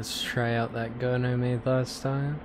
let's try out that gun I made last time.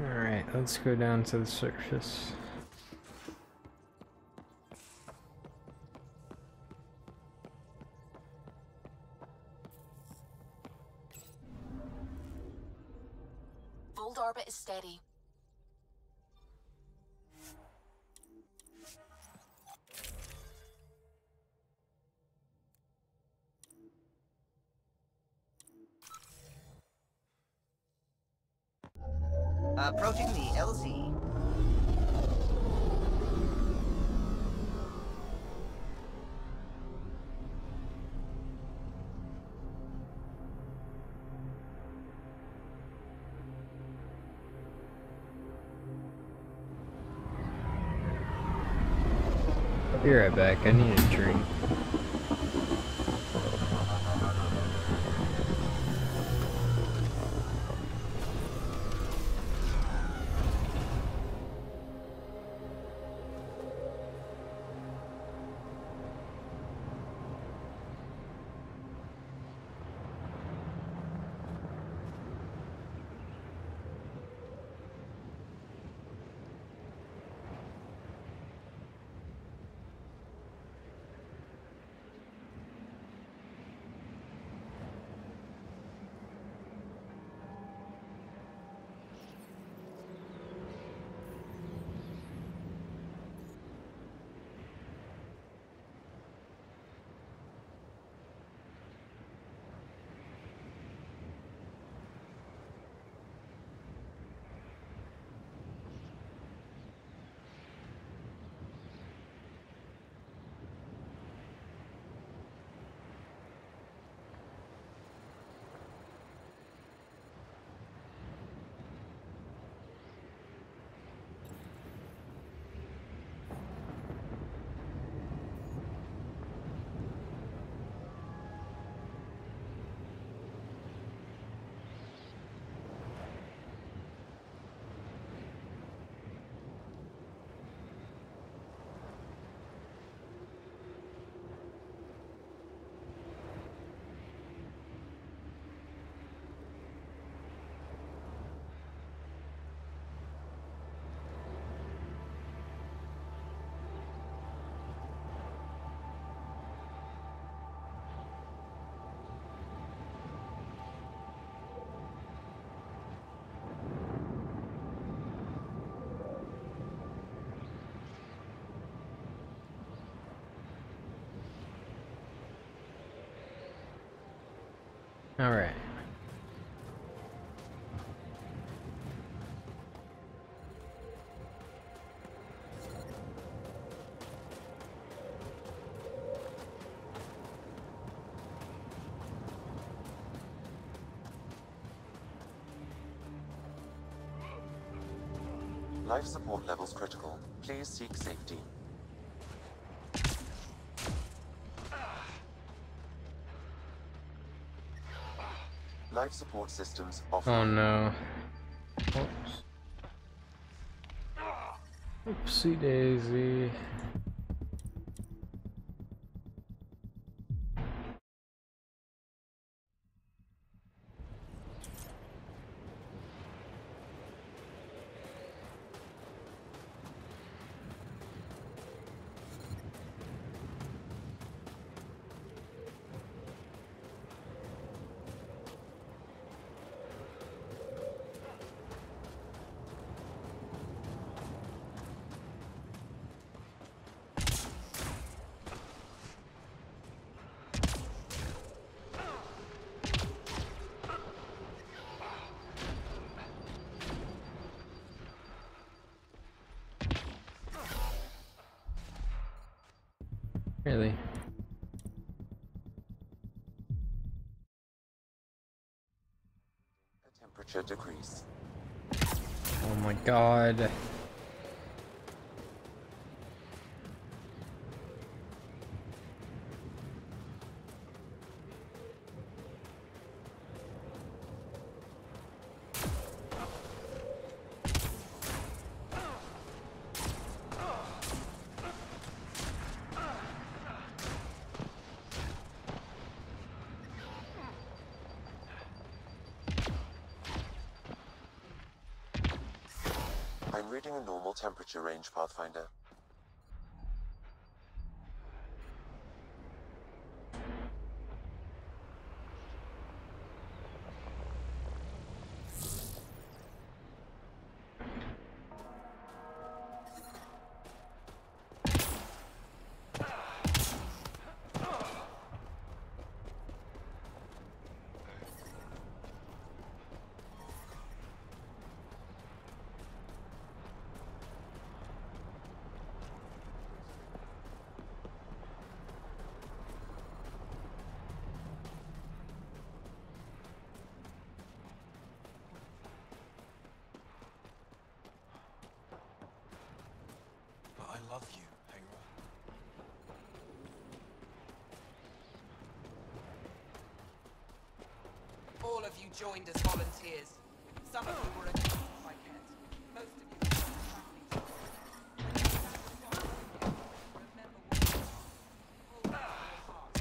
Alright, let's go down to the surface. Voeld orbit is steady. Approaching the LZ. Be right back, I need a drink. All right. Life support levels critical. Please seek safety. Life support systems Oh offline. no. Oops. Oopsie daisy. Really? A temperature decrease. Oh my god. I'm reading a normal temperature range, Pathfinder. But I love you, Hera. All of you joined as volunteers. Some of you were accused by Kett. Most of you were families. Remember what you are. Hold out your heart.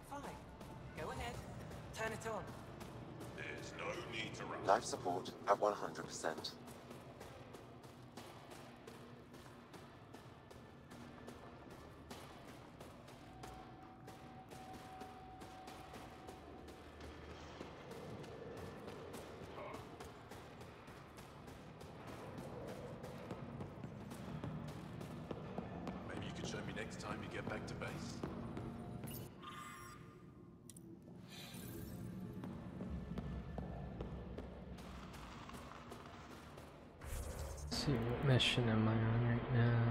Fine. Go ahead. Turn it on. There's no need to rush. Life support at 100%. Maybe you could show me next time you get back to base. Let's see, what mission am I on right now?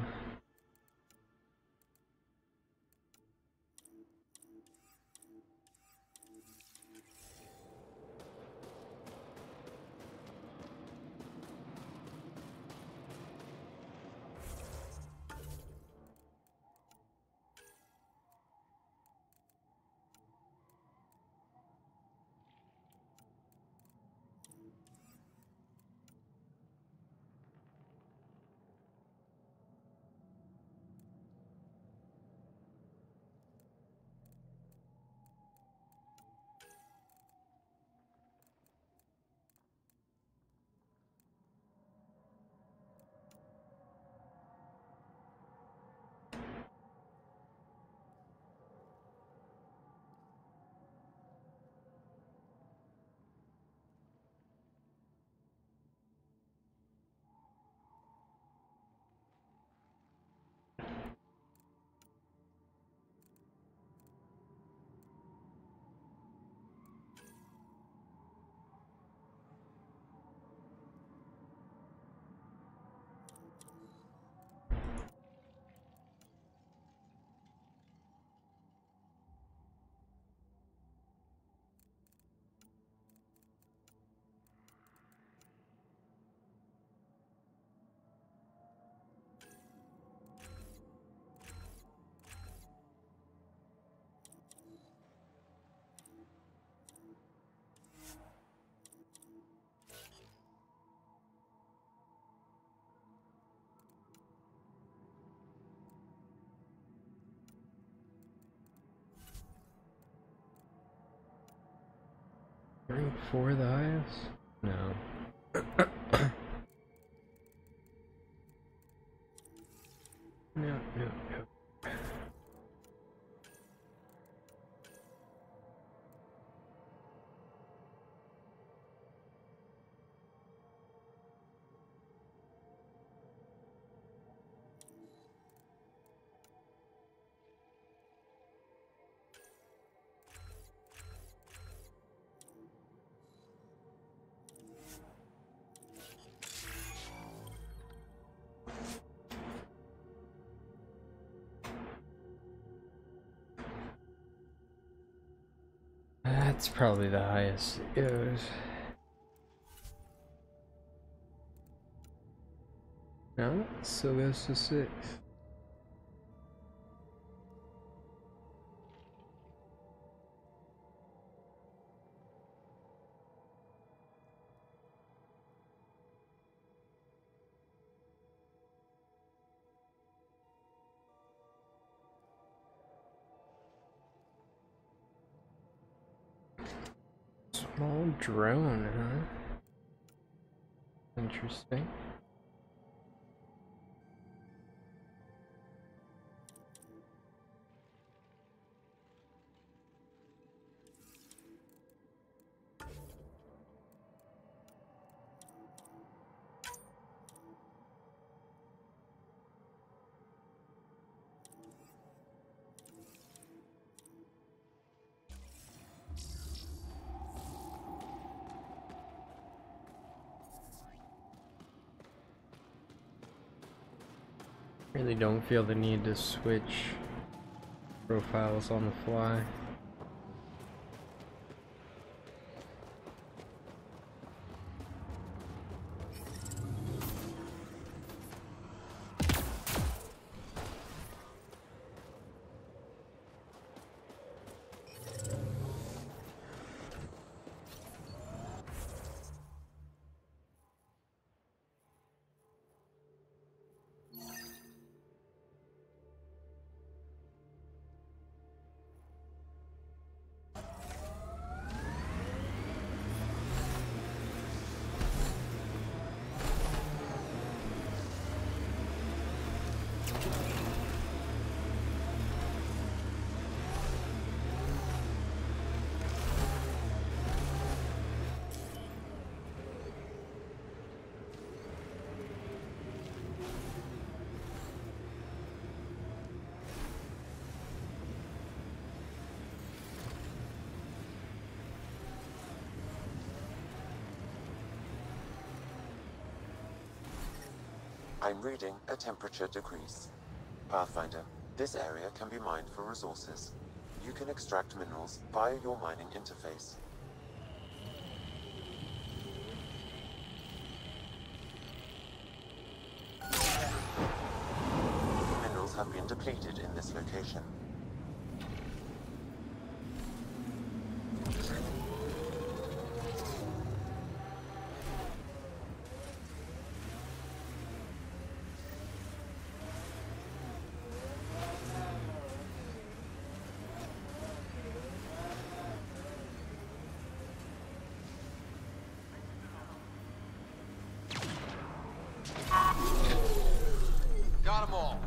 Rank 4 the highest? No. No. That's probably the highest it goes. No, it still goes to 6. Small drone, huh? Interesting. Really don't feel the need to switch profiles on the fly. I'm reading a temperature decrease. Pathfinder, this area can be mined for resources. You can extract minerals via your mining interface. Minerals have been depleted in this location. Got 'em all.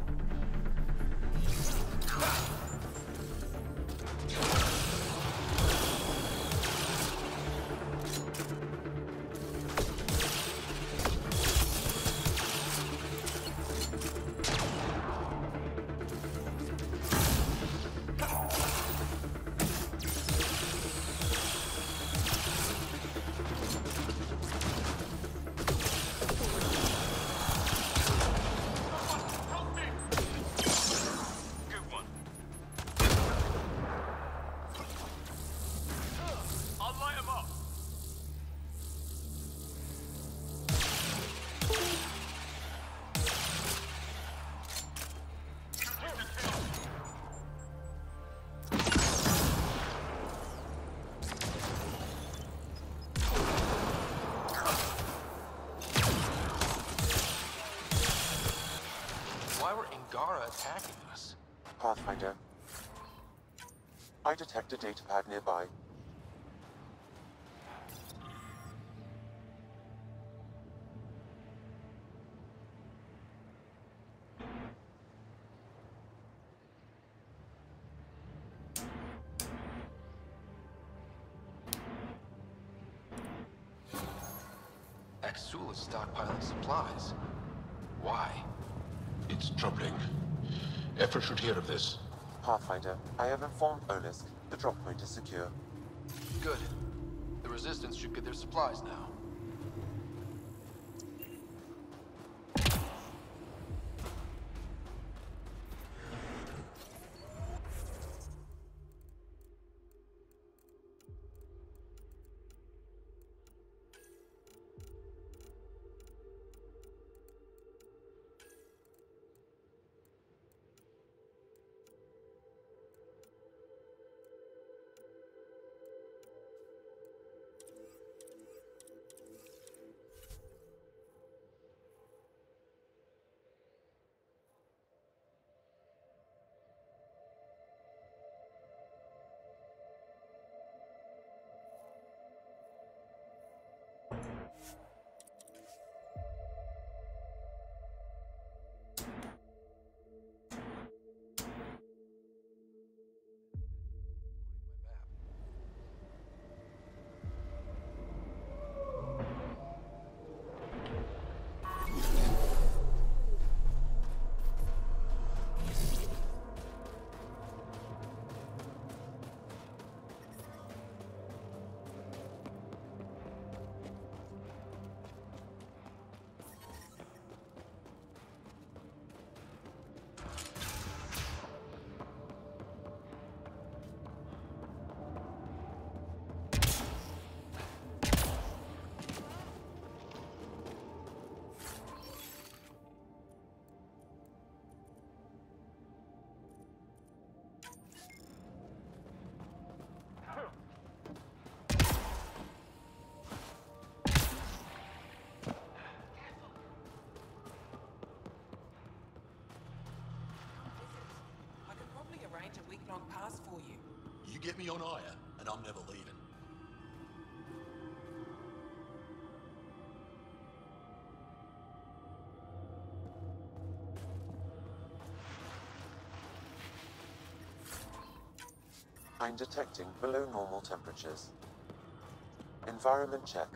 Attacking us. Pathfinder, I detect a datapad nearby. Sula's stockpiling supplies. Why? It's troubling. Effort should hear of this. Pathfinder, I have informed Olisk. The drop point is secure. Good. The Resistance should get their supplies now. I could probably arrange a week-long pass for you. You get me on Aya, and I'm never leaving. I'm detecting below normal temperatures. Environment check.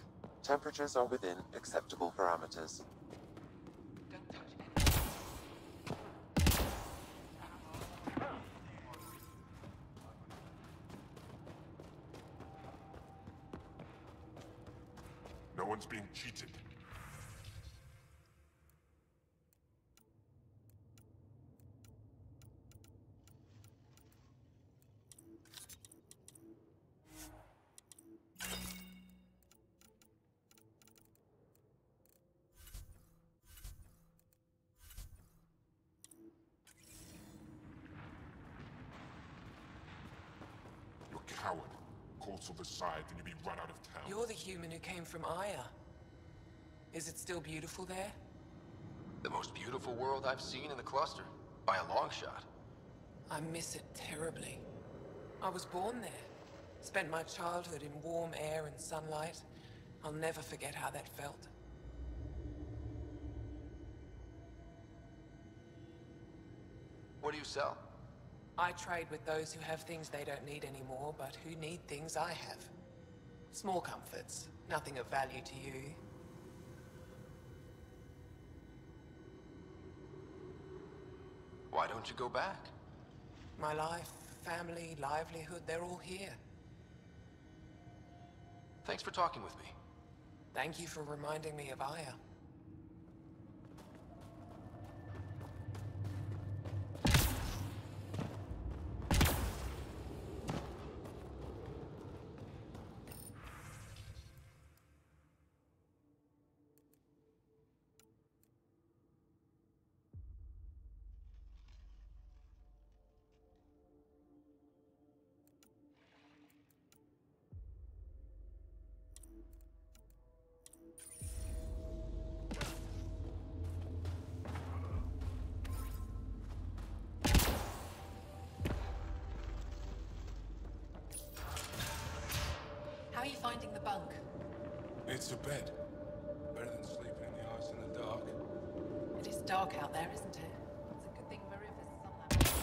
Temperatures are within acceptable parameters. Don't touch anything. No one's being cheated. You're a coward. Call Silver side and you'll be run out of town. You're the human who came from Aya. Is it still beautiful there? The most beautiful world I've seen in the cluster, by a long shot. I miss it terribly. I was born there. Spent my childhood in warm air and sunlight. I'll never forget how that felt. What do you sell? I trade with those who have things they don't need anymore, but who need things I have. Small comforts, nothing of value to you. Why don't you go back? My life, family, livelihood, they're all here. Thanks for talking with me. Thank you for reminding me of Aya. How are you finding the bunk? It's a bed. Better than sleeping in the ice in the dark. It is dark out there, isn't it? It's a good thing Marifa's sunlight.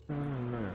Oh no.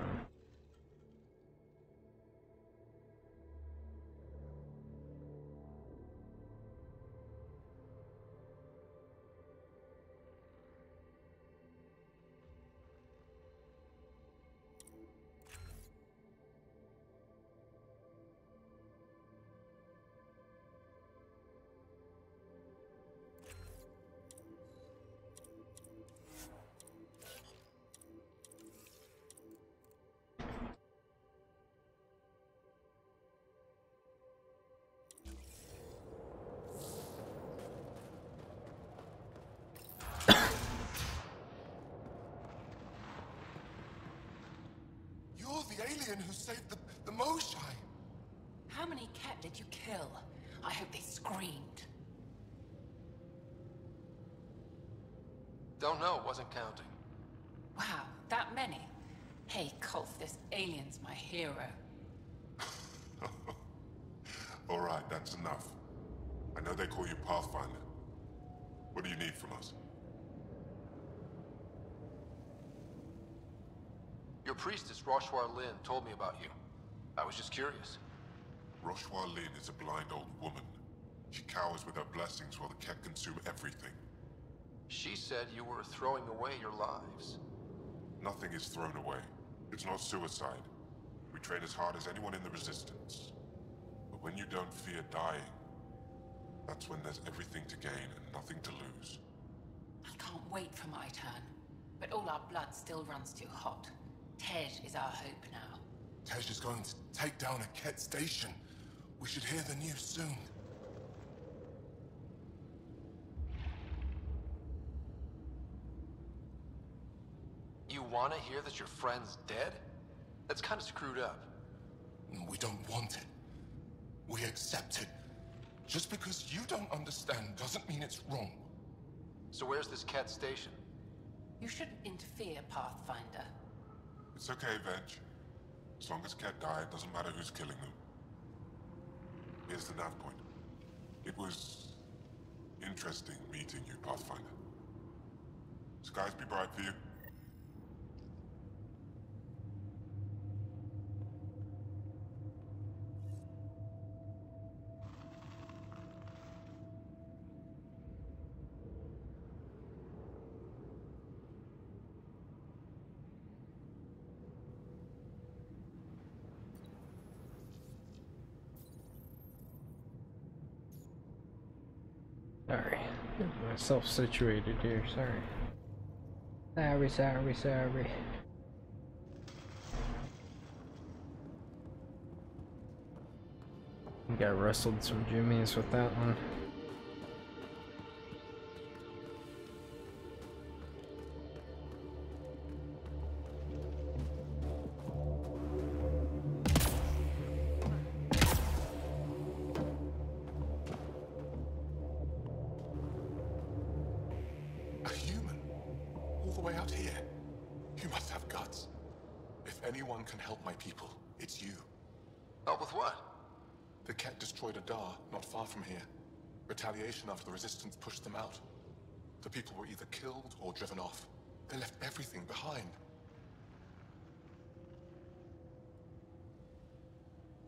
You're the alien who saved the Moshai. How many Kett did you kill? I hope they screamed. Don't know, wasn't counting. Wow, that many? Hey, Colf, this alien's my hero. All right, that's enough. I know they call you Pathfinder. What do you need from us? Your priestess, Roshwar Lin, told me about you. I was just curious. Roshwar Lin is a blind old woman. She cowers with her blessings while the Kett consume everything. She said you were throwing away your lives. Nothing is thrown away. It's not suicide. We train as hard as anyone in the Resistance. But when you don't fear dying, that's when there's everything to gain and nothing to lose. I can't wait for my turn. But all our blood still runs too hot. Tej is our hope now. Tej is going to take down a Kett station. We should hear the news soon. You want to hear that your friend's dead? That's kind of screwed up. We don't want it. We accept it. Just because you don't understand doesn't mean it's wrong. So where's this Kett station? You shouldn't interfere, Pathfinder. It's okay, Veg. As long as Kett died, it doesn't matter who's killing them. Here's the nav point. It was interesting meeting you, Pathfinder. Skies be bright for you. Sorry. Get myself situated here, sorry. Sorry. Got wrestled some jimmies with that one. A human? All the way out here? You must have guts. If anyone can help my people, it's you. Help with what? The Kett destroyed a Dar not far from here. Retaliation after the Resistance pushed them out. The people were either killed or driven off. They left everything behind.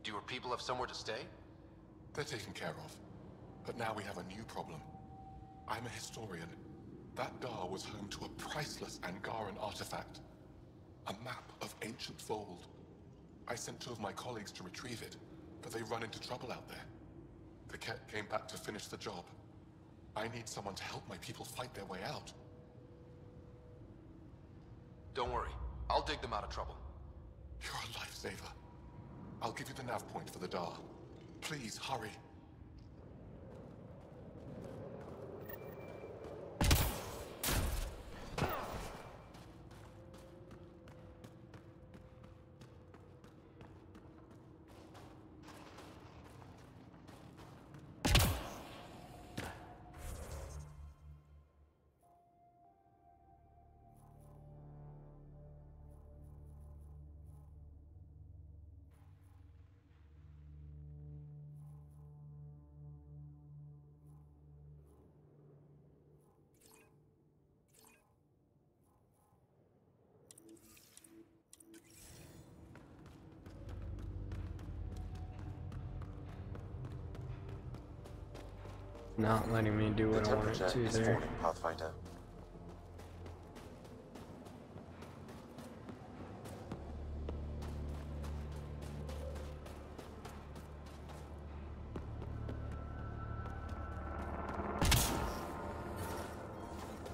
Do your people have somewhere to stay? They're taken care of. But now we have a new problem. I'm a historian. That Dar was home to a priceless Angaran artifact. A map of ancient Voeld. I sent 2 of my colleagues to retrieve it, but they run into trouble out there. The Kett came back to finish the job. I need someone to help my people fight their way out. Don't worry. I'll dig them out of trouble. You're a lifesaver. I'll give you the nav point for the Dar. Please, hurry. not letting me do The what I want it temperature to is there. falling, Pathfinder.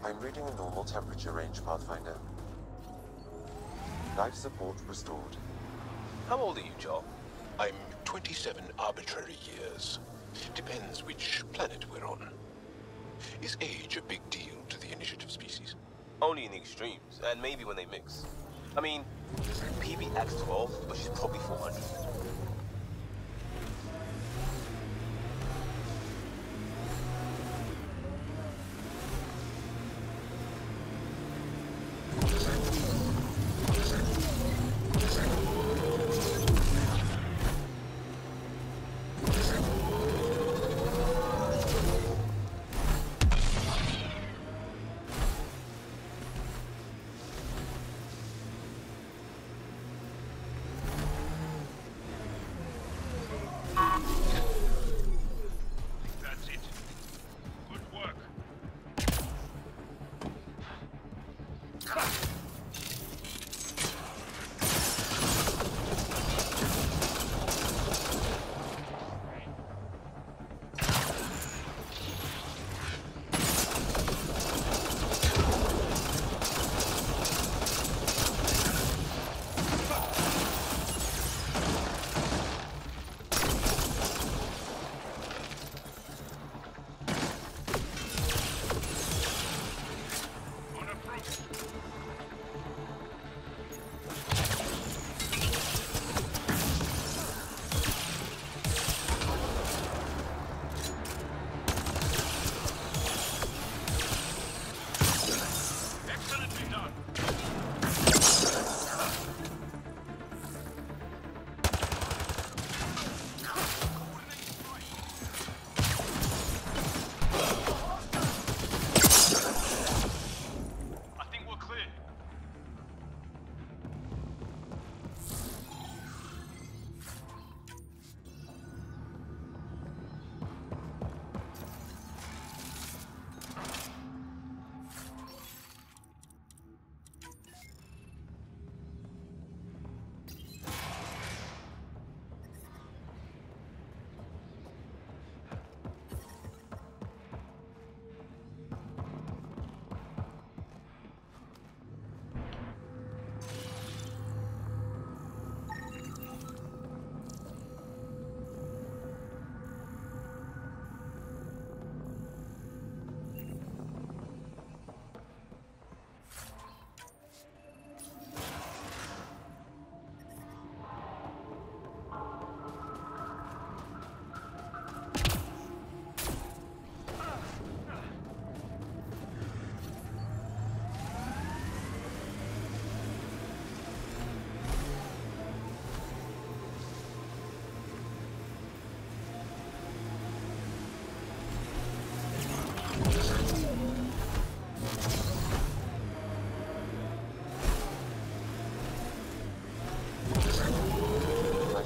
I'm reading a normal temperature range, Pathfinder. Life support restored. How old are you, Joel? I'm 27 arbitrary years. Depends which planet we're on. Is age a big deal to the initiative species? Only in the extremes, and maybe when they mix. I mean, PBX-12, but she's probably 400.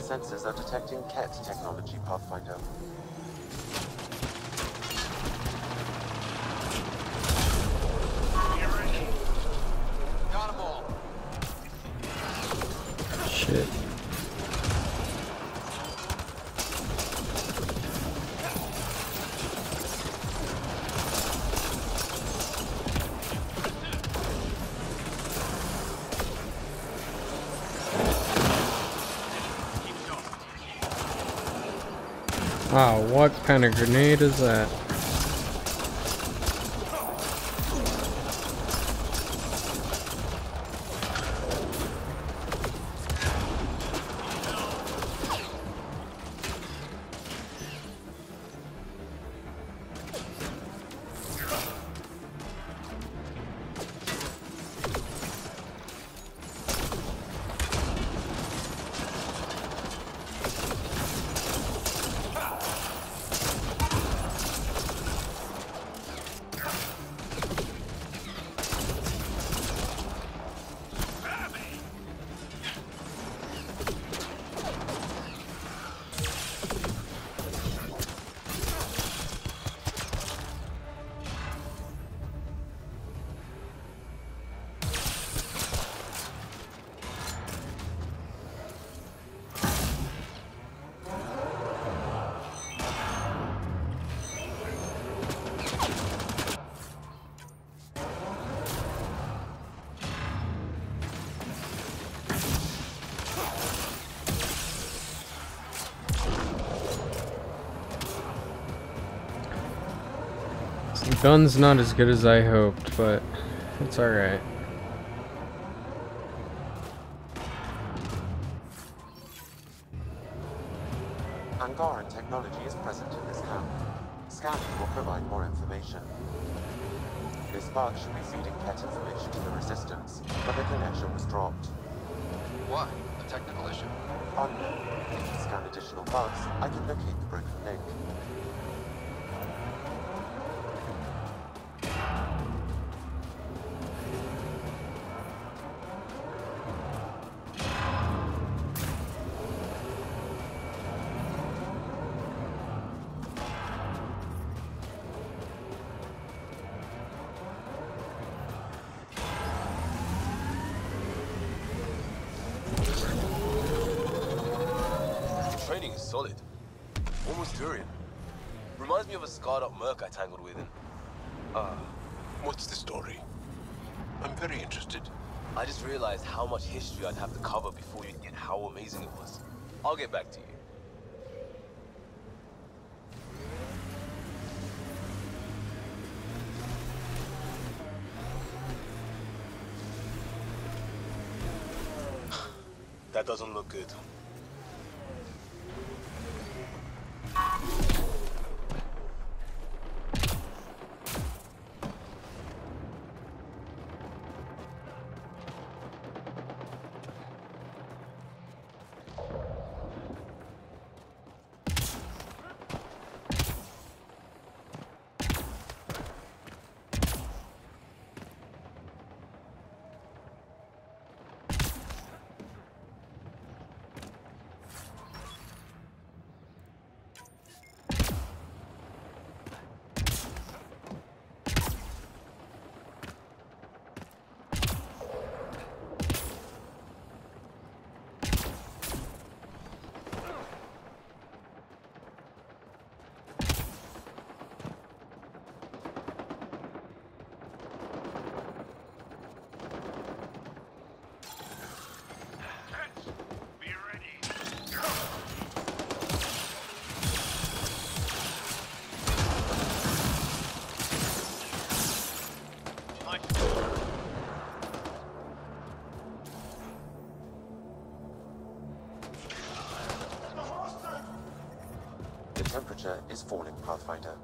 Sensors are detecting Kett technology, Pathfinder. Got 'em all. Shit. Wow, what kind of grenade is that? The gun's not as good as I hoped, but it's alright. Angaran technology is present in this camp. Scanning will provide more information. This bug should be feeding Kett information to the Resistance, but the connection was dropped. Why? A technical issue? Unknown. If you scan additional bugs, I can locate the broken link. Training is solid. Almost Turian. Reminds me of a scarred-up merc I tangled with in... What's the story? I'm very interested. I just realized how much history I'd have to cover before you get how amazing it was. I'll get back to you. That doesn't look good. The temperature is falling, Pathfinder.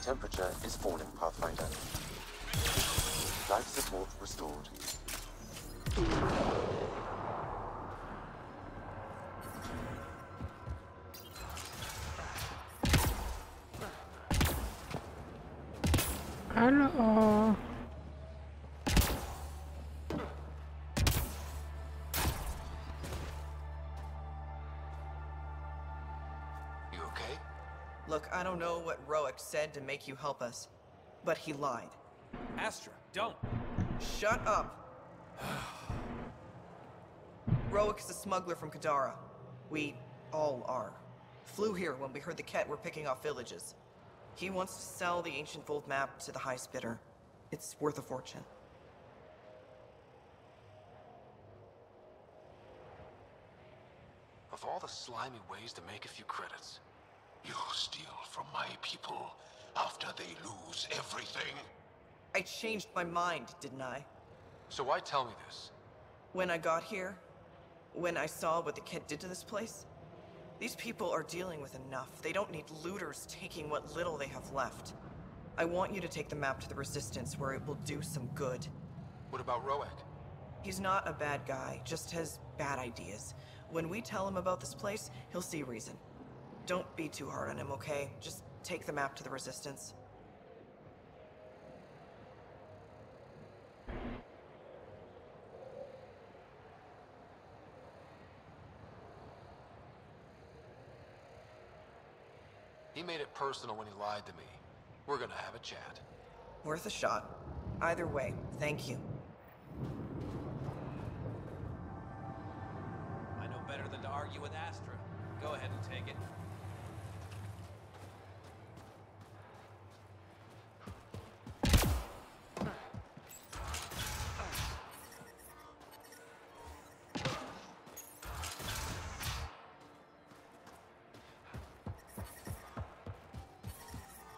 Temperature is falling, Pathfinder. Life support restored. Hello. You okay? Look, I don't know what Roic said to make you help us, but he lied. Astra, don't. Shut up. Roic is a smuggler from Kadara. We all are. Flew here when we heard the Kett were picking off villages. He wants to sell the ancient Voeld map to the highest bidder. It's worth a fortune. Of all the slimy ways to make a few credits. You steal from my people after they lose everything. I changed my mind, didn't I? So why tell me this? When I got here, when I saw what the Kett did to this place, these people are dealing with enough. They don't need looters taking what little they have left. I want you to take the map to the Resistance where it will do some good. What about Roek? He's not a bad guy, just has bad ideas. When we tell him about this place, he'll see reason. Don't be too hard on him, okay? Just take the map to the Resistance. He made it personal when he lied to me. We're gonna have a chat. Worth a shot. Either way, thank you. I know better than to argue with Astra. Go ahead and take it.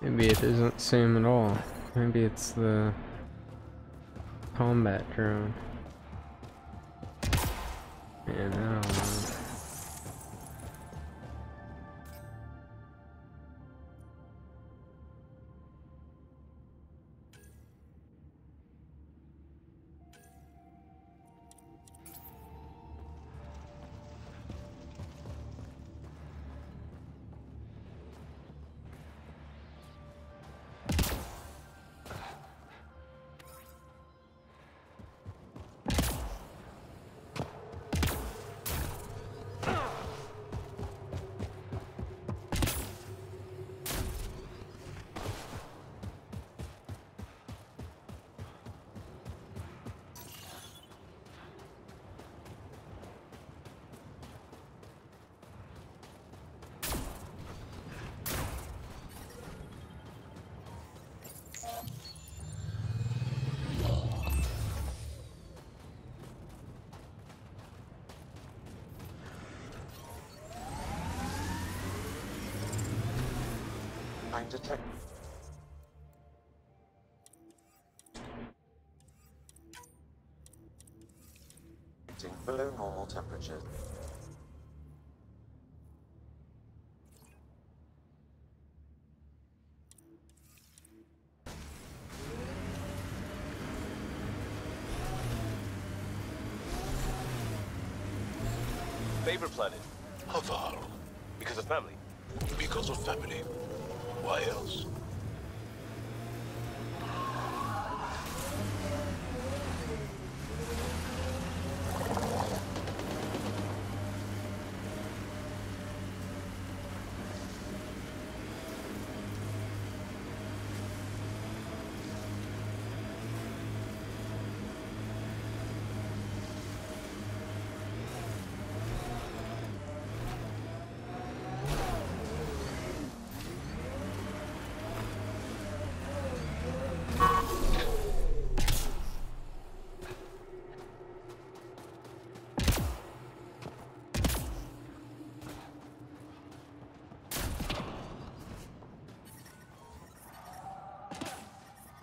Maybe it isn't Sam at all. Maybe it's the combat drone. Man, I don't know. I'm detecting below normal temperatures. Favorite planet? Haval. Because of family. Because of family. Why else?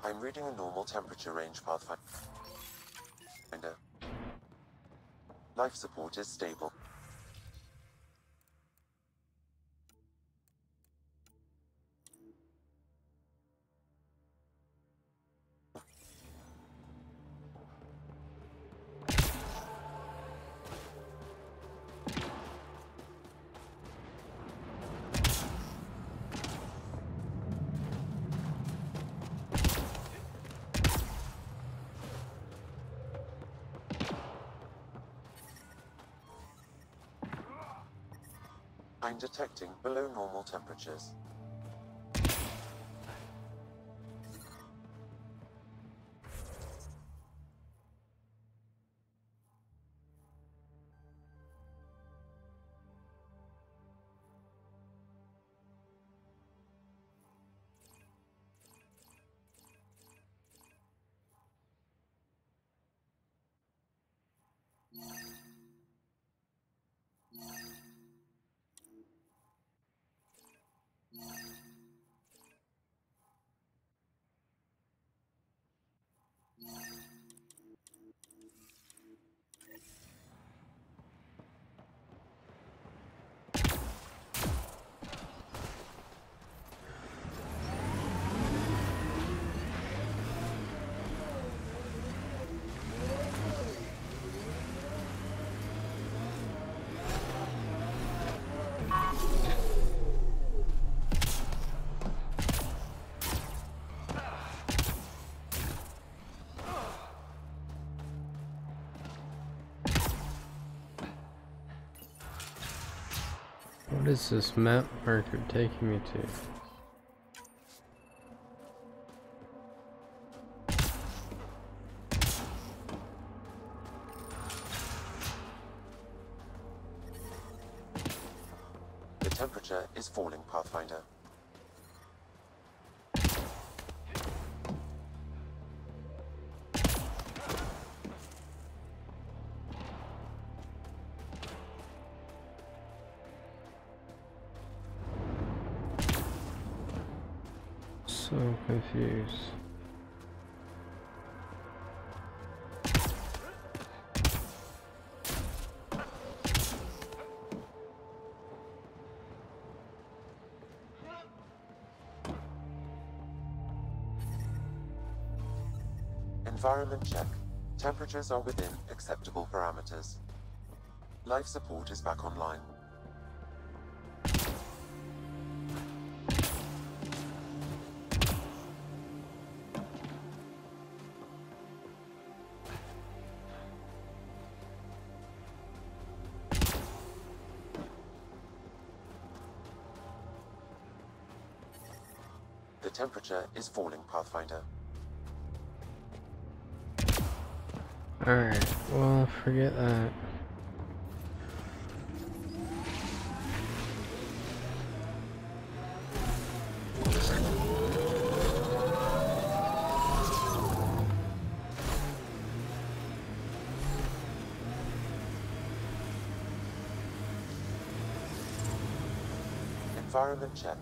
I'm reading a normal temperature range, Pathfinder. Life support is stable. I'm detecting below normal temperatures. What is this map marker taking me to? The temperature is falling, Pathfinder. So confused. Environment check. Temperatures are within acceptable parameters. Life support is back online. The temperature is falling, Pathfinder. Alright, well, forget that. Environment check.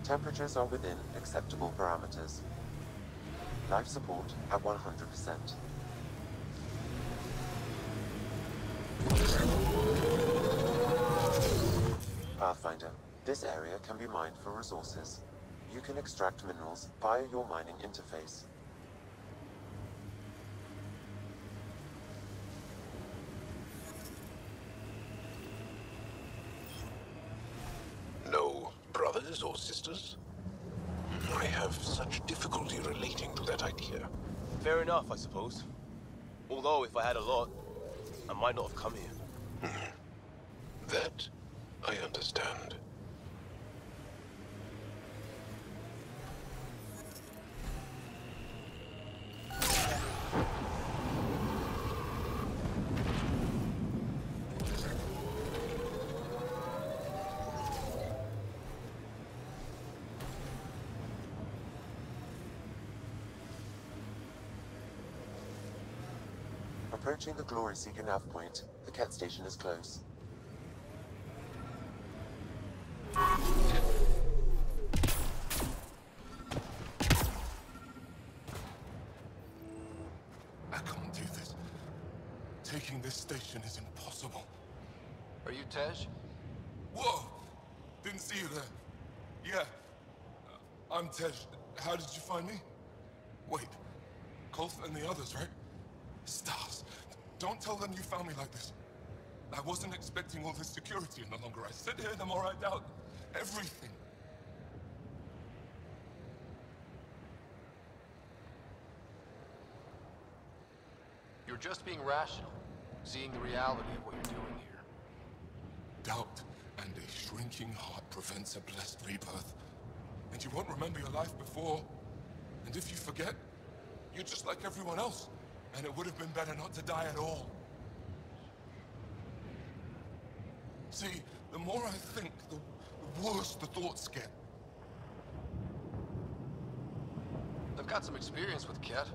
Temperatures are within acceptable parameters. Life support at 100%. Pathfinder, this area can be mined for resources. You can extract minerals via your mining interface. No brothers or sisters? I have such difficulty relating to that idea. Fair enough, I suppose. Although, if I had a lot, I might not have come here. That I understand. Approaching the Glory Seeker nav point, the Kett station is close. I can't do this. Taking this station is impossible. Are you Tej? Whoa! Didn't see you there. Yeah. I'm Tej. How did you find me? Wait. Kolth and the others, right? Stars. Don't tell them you found me like this. I wasn't expecting all this security any longer. I sit here the more I doubt everything. You're just being rational, seeing the reality of what you're doing here. Doubt and a shrinking heart prevents a blessed rebirth. And you won't remember your life before. And if you forget, you're just like everyone else. And it would have been better not to die at all. See, the more I think, the worse the thoughts get. I've got some experience with Kett.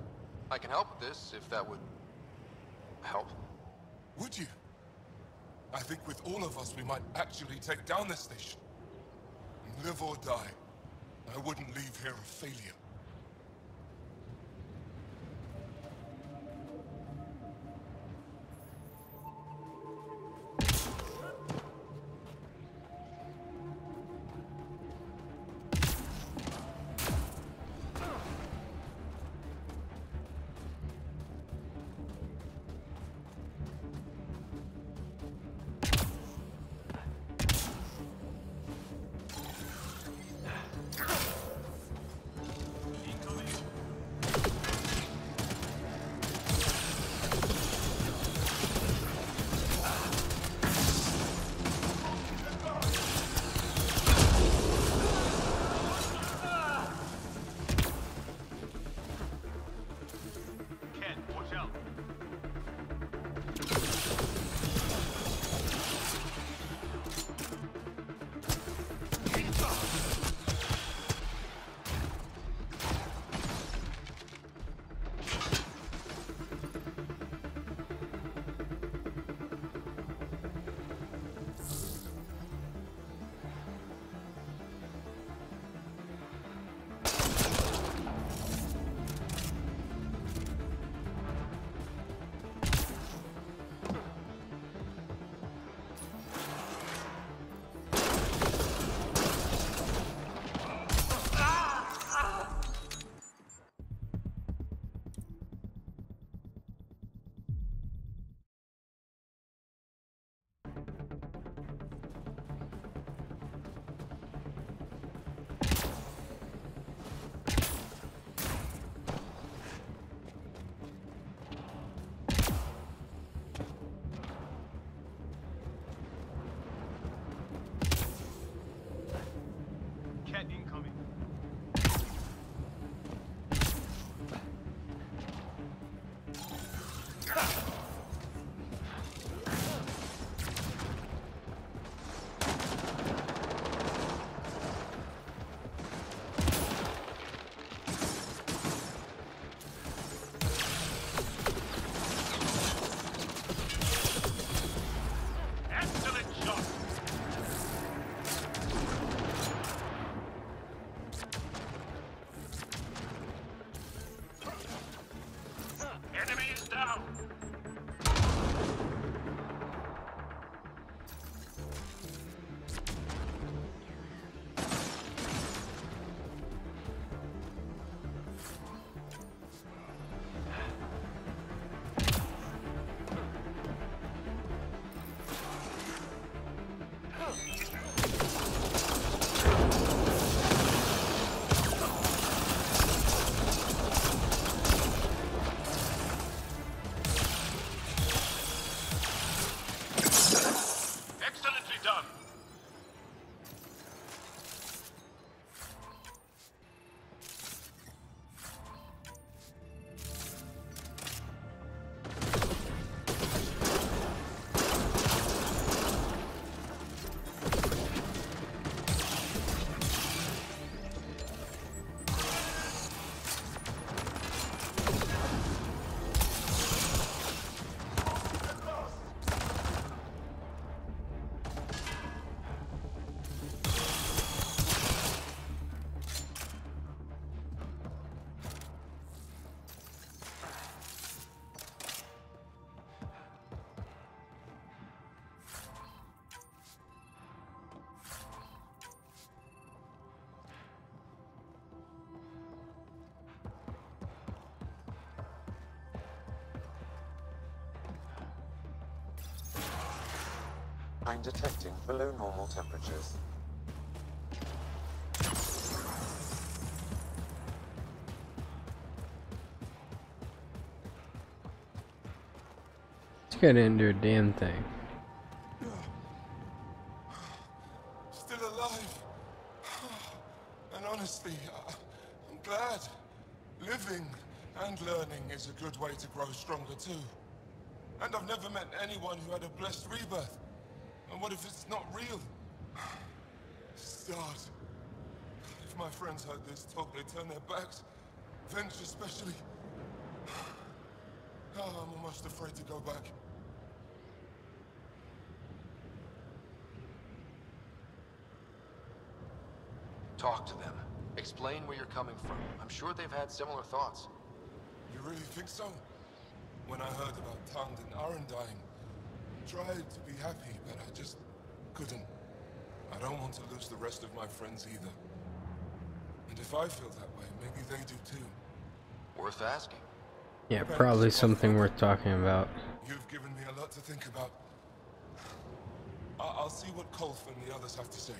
I can help with this, if that would help. Would you? I think with all of us, we might actually take down this station. Live or die. I wouldn't leave here a failure. I'm detecting below normal temperatures. This guy didn't do a damn thing. Still alive. And honestly, I'm glad. Living and learning is a good way to grow stronger too. And I've never met anyone who had a blessed rebirth. And what if it's not real? Stars. If my friends heard this talk, they'd turn their backs. Venture especially. Oh, I'm almost afraid to go back. Talk to them. Explain where you're coming from. I'm sure they've had similar thoughts. You really think so? When I heard about Tand and Aaron dying, I tried to be happy, but I just couldn't. I don't want to lose the rest of my friends either. And if I feel that way, maybe they do too. Worth asking. Yeah, probably something worth talking about. You've given me a lot to think about. I'll see what Kolf and the others have to say.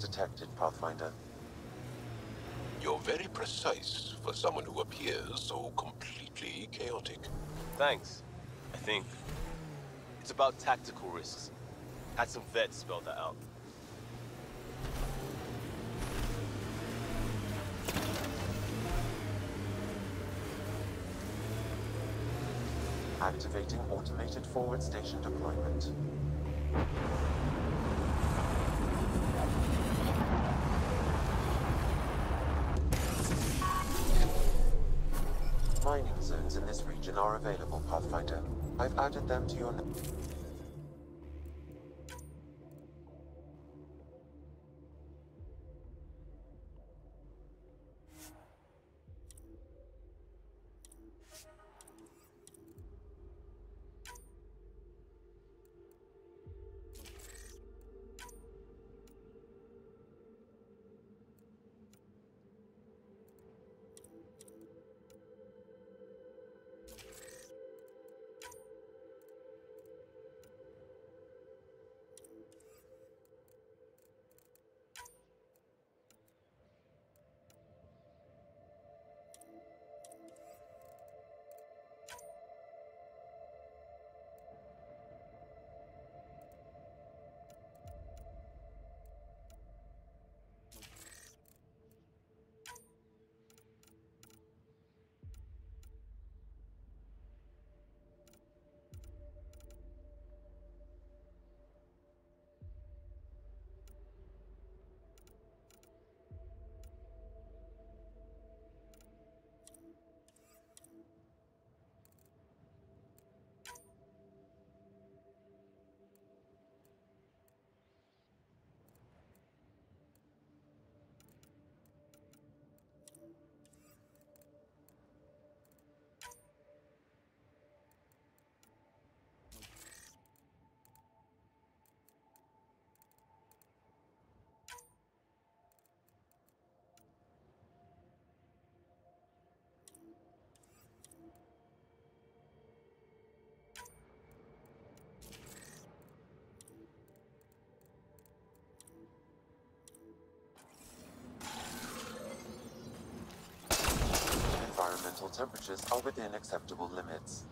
Detected, Pathfinder. You're very precise for someone who appears so completely chaotic. Thanks. I think it's about tactical risks. Had some vets spell that out. Activating automated forward station deployment. Mining zones in this region are available, Pathfinder. I've added them to your... Environmental temperatures are within acceptable limits.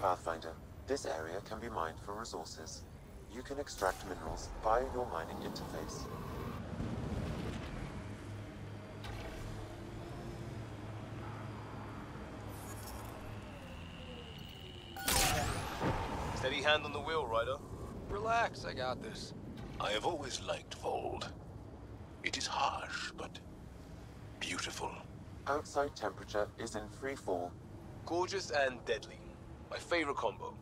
Pathfinder, this area can be mined for resources. You can extract minerals via your mining interface. Steady hand on the wheel, Ryder. Relax, I got this. I have always liked Voeld. It is harsh, but beautiful. Outside temperature is in free fall. Gorgeous and deadly. My favorite combo.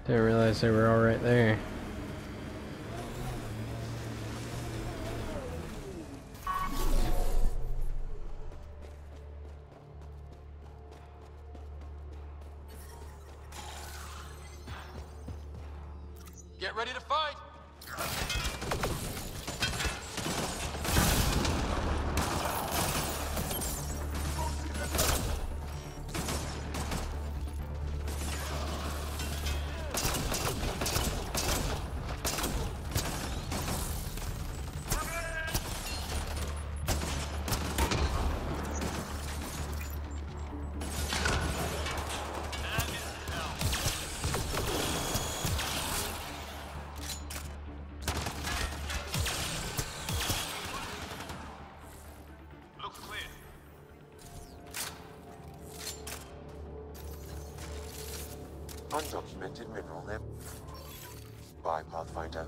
Didn't realize they were all right there. Get ready to fight! Undocumented mineral nib. By Pathfinder.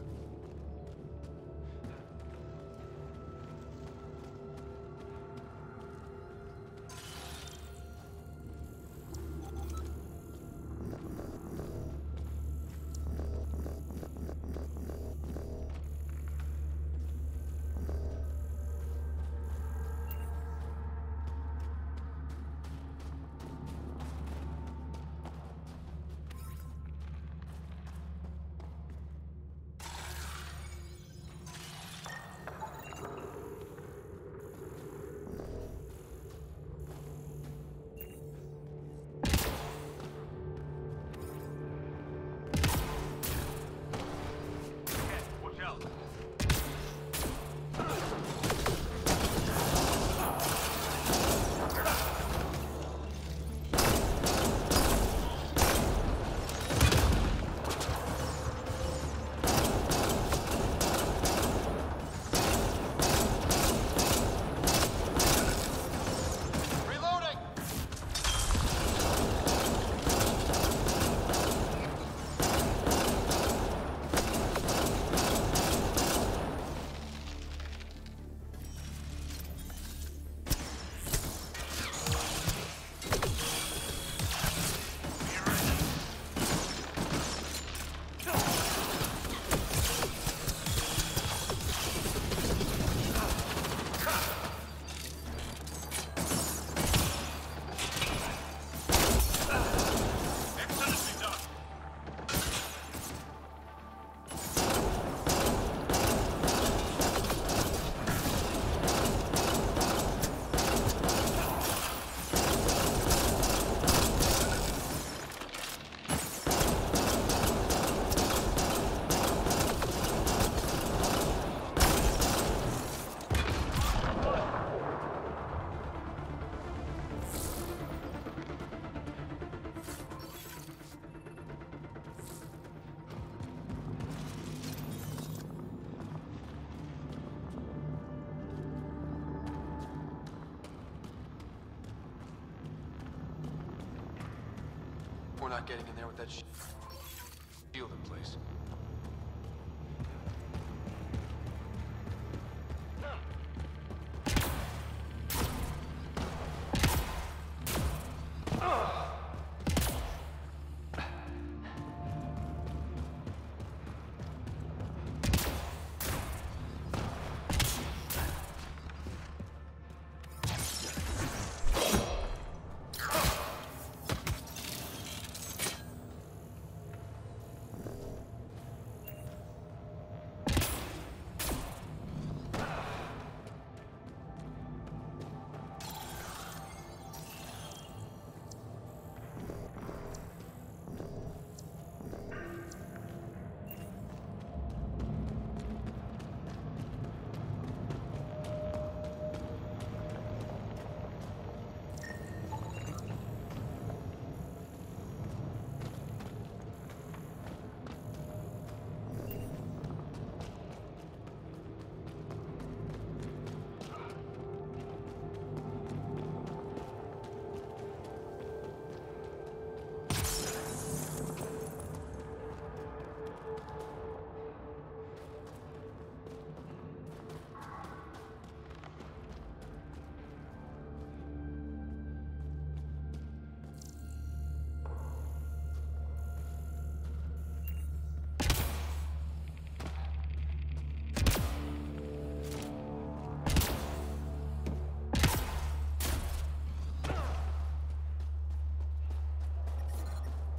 We're not getting in there with that shield in place.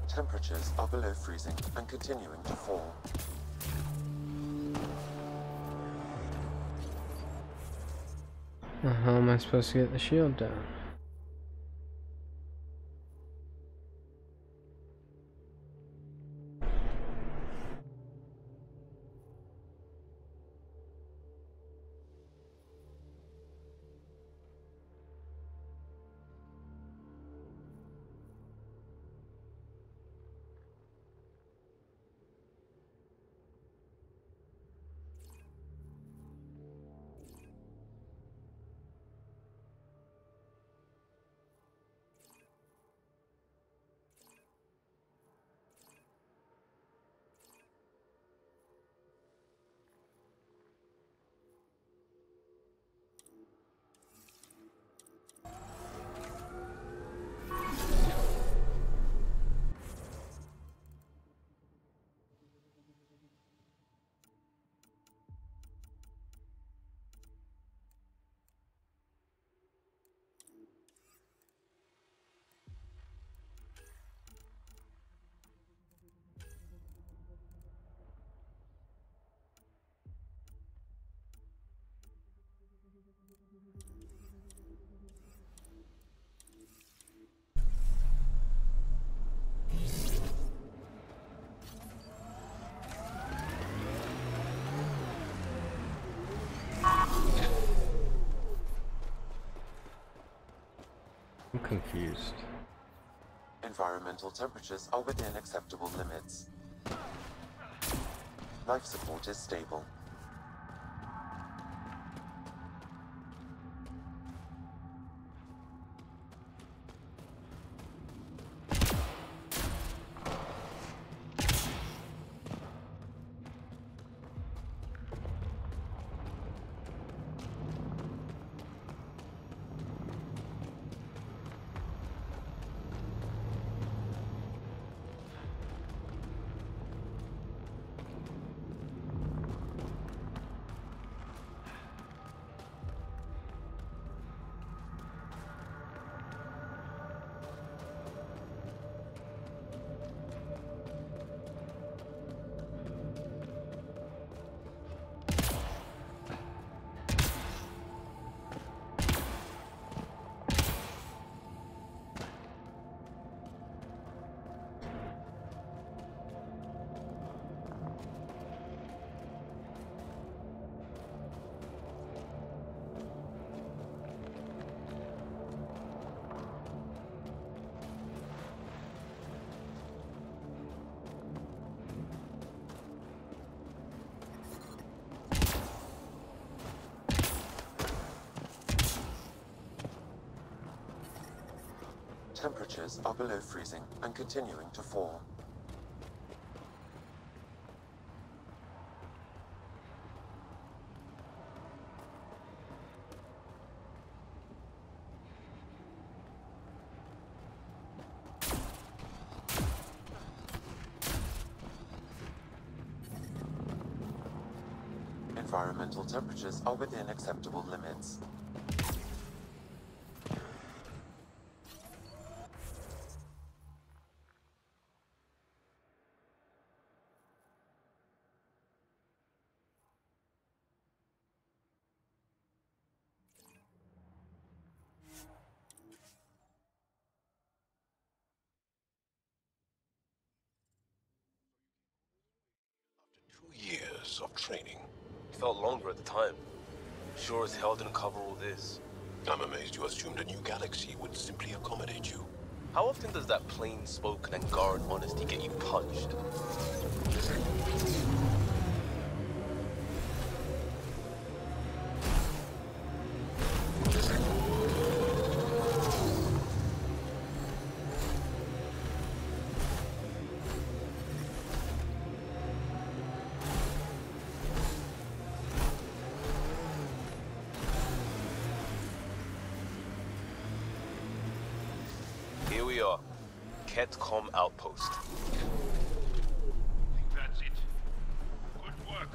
Temperatures are below freezing and continuing to fall. How am I supposed to get the shield down? I'm confused. Environmental temperatures are within acceptable limits. Life support is stable. Temperatures are below freezing and continuing to fall. Environmental temperatures are within acceptable limits. Years of training. It felt longer at the time. Sure as hell didn't cover all this. I'm amazed you assumed a new galaxy would simply accommodate you. How often does that plain-spoken Angaran honesty get you punched? Here we are, Kett Outpost. That's it. Good work.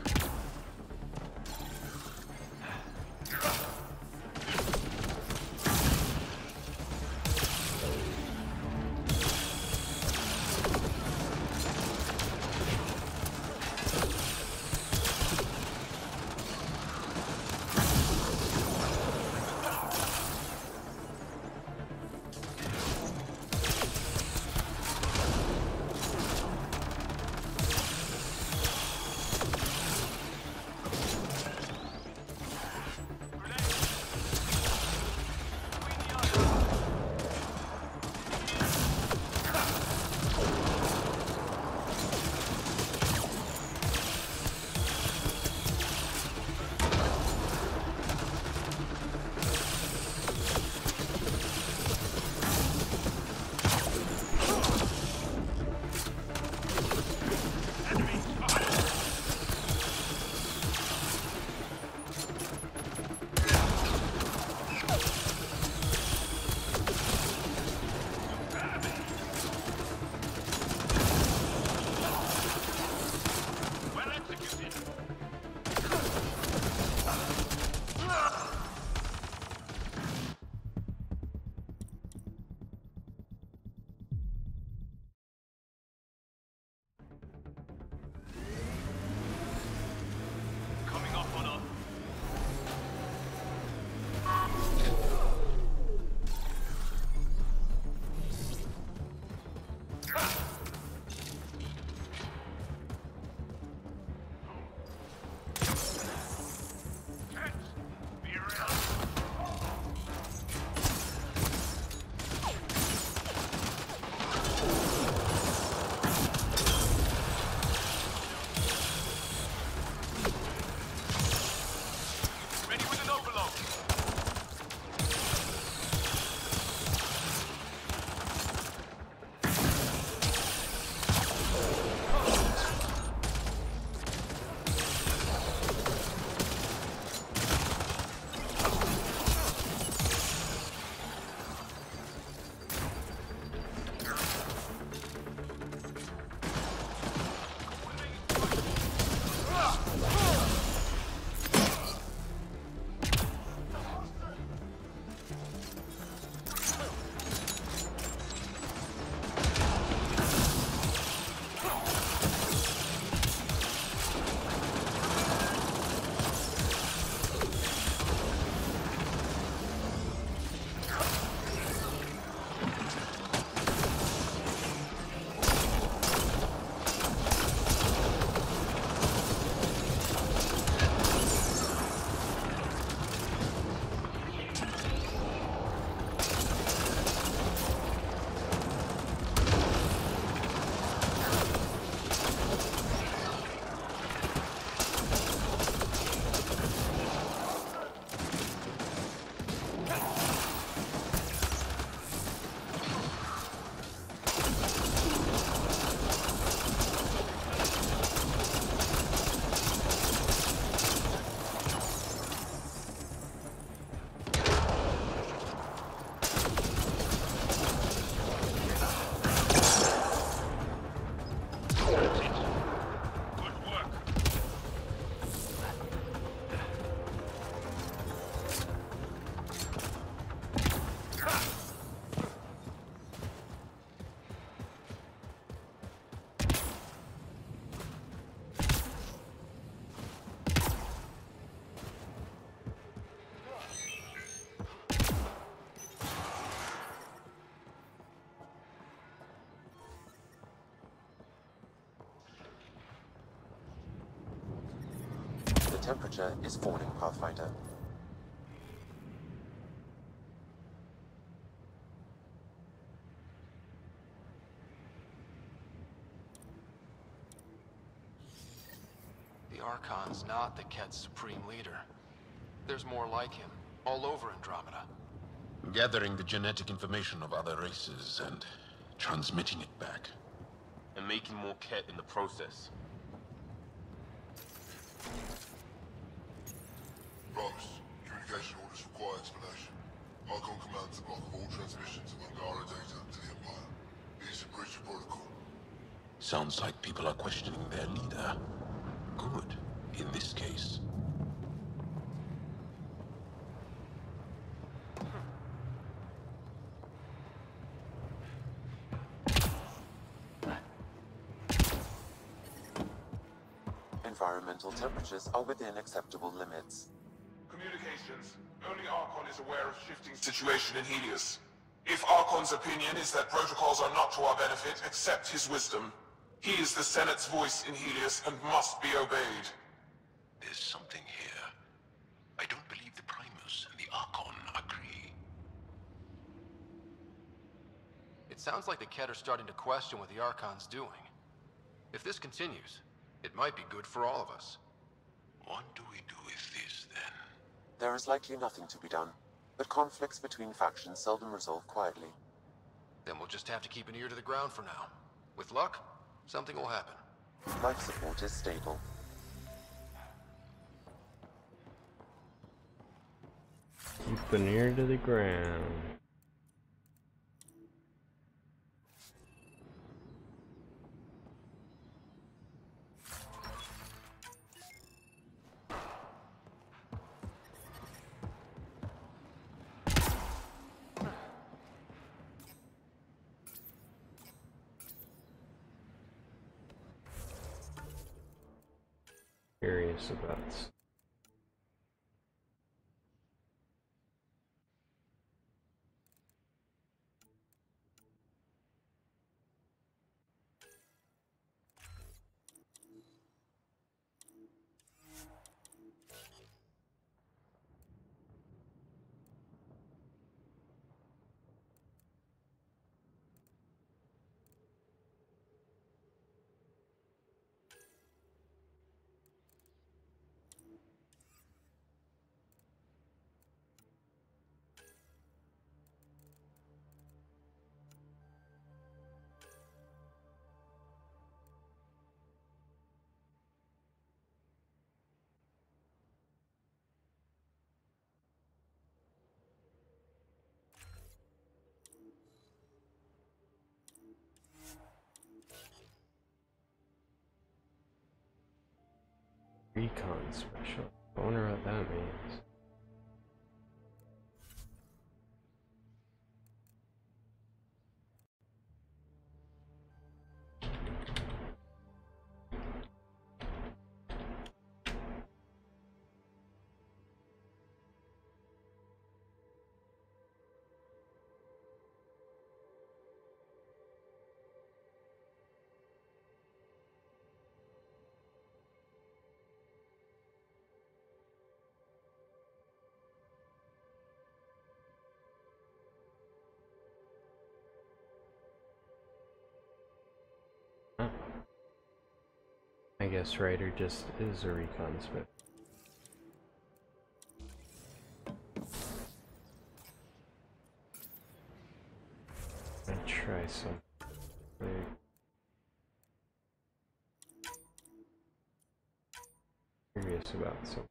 temperature is falling, Pathfinder. The Archon's not the Kett's supreme leader. There's more like him, all over Andromeda. Gathering the genetic information of other races and transmitting it back. And making more Kett in the process. Rogues, communication orders require explanation. Archon commands a block of all transmissions of Angara data to the Empire. It is a breach of protocol. Sounds like people are questioning their leader. Good, in this case. Environmental temperatures are within acceptable limits. Communications. Only Archon is aware of shifting situation in Helios. If Archon's opinion is that protocols are not to our benefit, accept his wisdom. He is the Senate's voice in Helios and must be obeyed. There's something here. I don't believe the Primus and the Archon agree. It sounds like the Kett are starting to question what the Archon's doing. If this continues, it might be good for all of us. What do we do with this, then? There is likely nothing to be done, but conflicts between factions seldom resolve quietly. Then we'll just have to keep an ear to the ground for now. With luck, something will happen. Life support is stable. Keep an ear to the ground. Curious about recon special. I wonder what that means. I guess Ryder just is a recon spec. I'm gonna try some. Curious about some.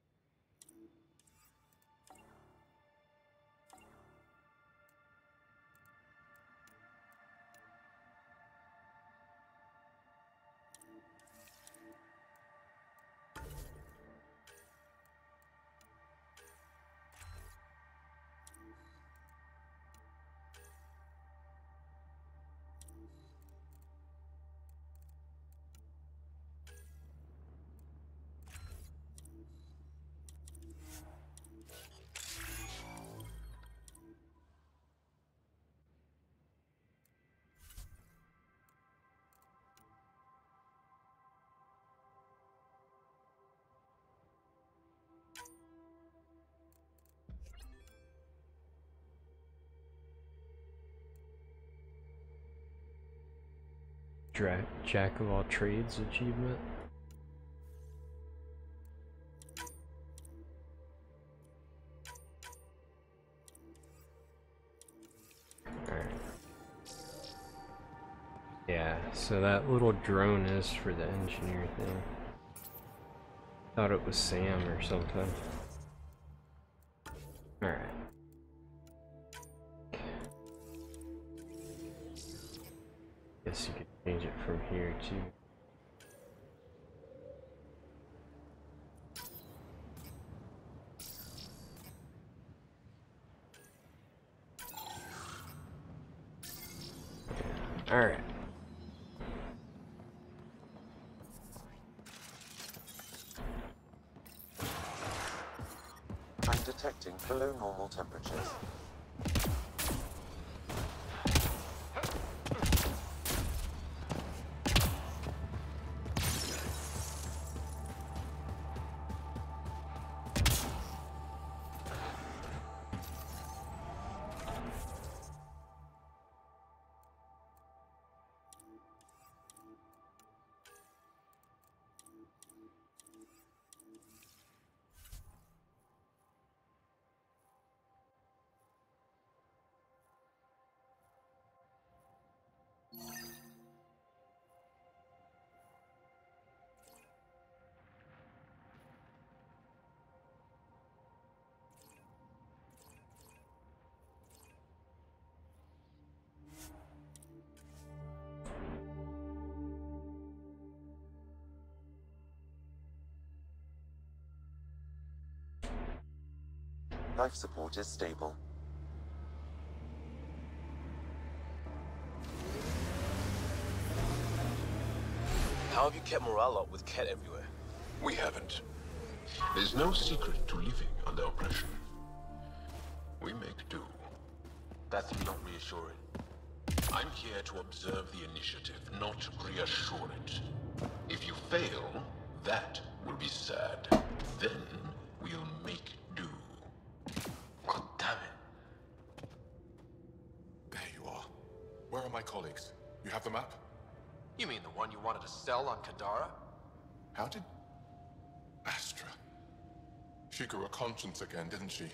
Jack of all trades achievement. Alright. Yeah, so that little drone is for the engineer thing. Thought it was Sam or something. Alright. Guess you could change it from here too. Alright. I'm detecting below normal temperatures. Life support is stable. How have you kept morale up with Kett everywhere? We haven't. There's no secret to living under oppression. We make do. That's not reassuring. I'm here to observe the initiative, not reassure it. If you fail, that will be sad. Then we'll make do. God damn it. There you are. Where are my colleagues? You have the map? You mean the one you wanted to sell on Kadara? How did... Astra. She grew a conscience again, didn't she?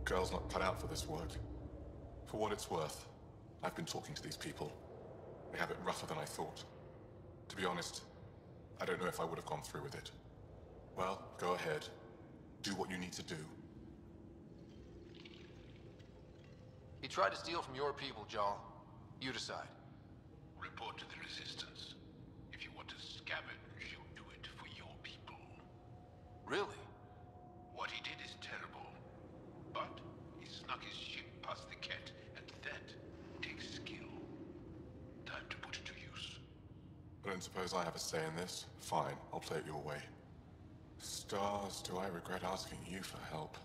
Girl's not cut out for this work. For what it's worth, I've been talking to these people. They have it rougher than I thought. To be honest, I don't know if I would have gone through with it. Well, go ahead. Do what you need to do. He tried to steal from your people, Jarl. You decide. Report to the Resistance. If you want to scavenge, you do it for your people. Really? What he did is terrible. But he snuck his ship past the Kett, and that takes skill. Time to put it to use. I don't suppose I have a say in this. Fine, I'll play it your way. Stars, do I regret asking you for help?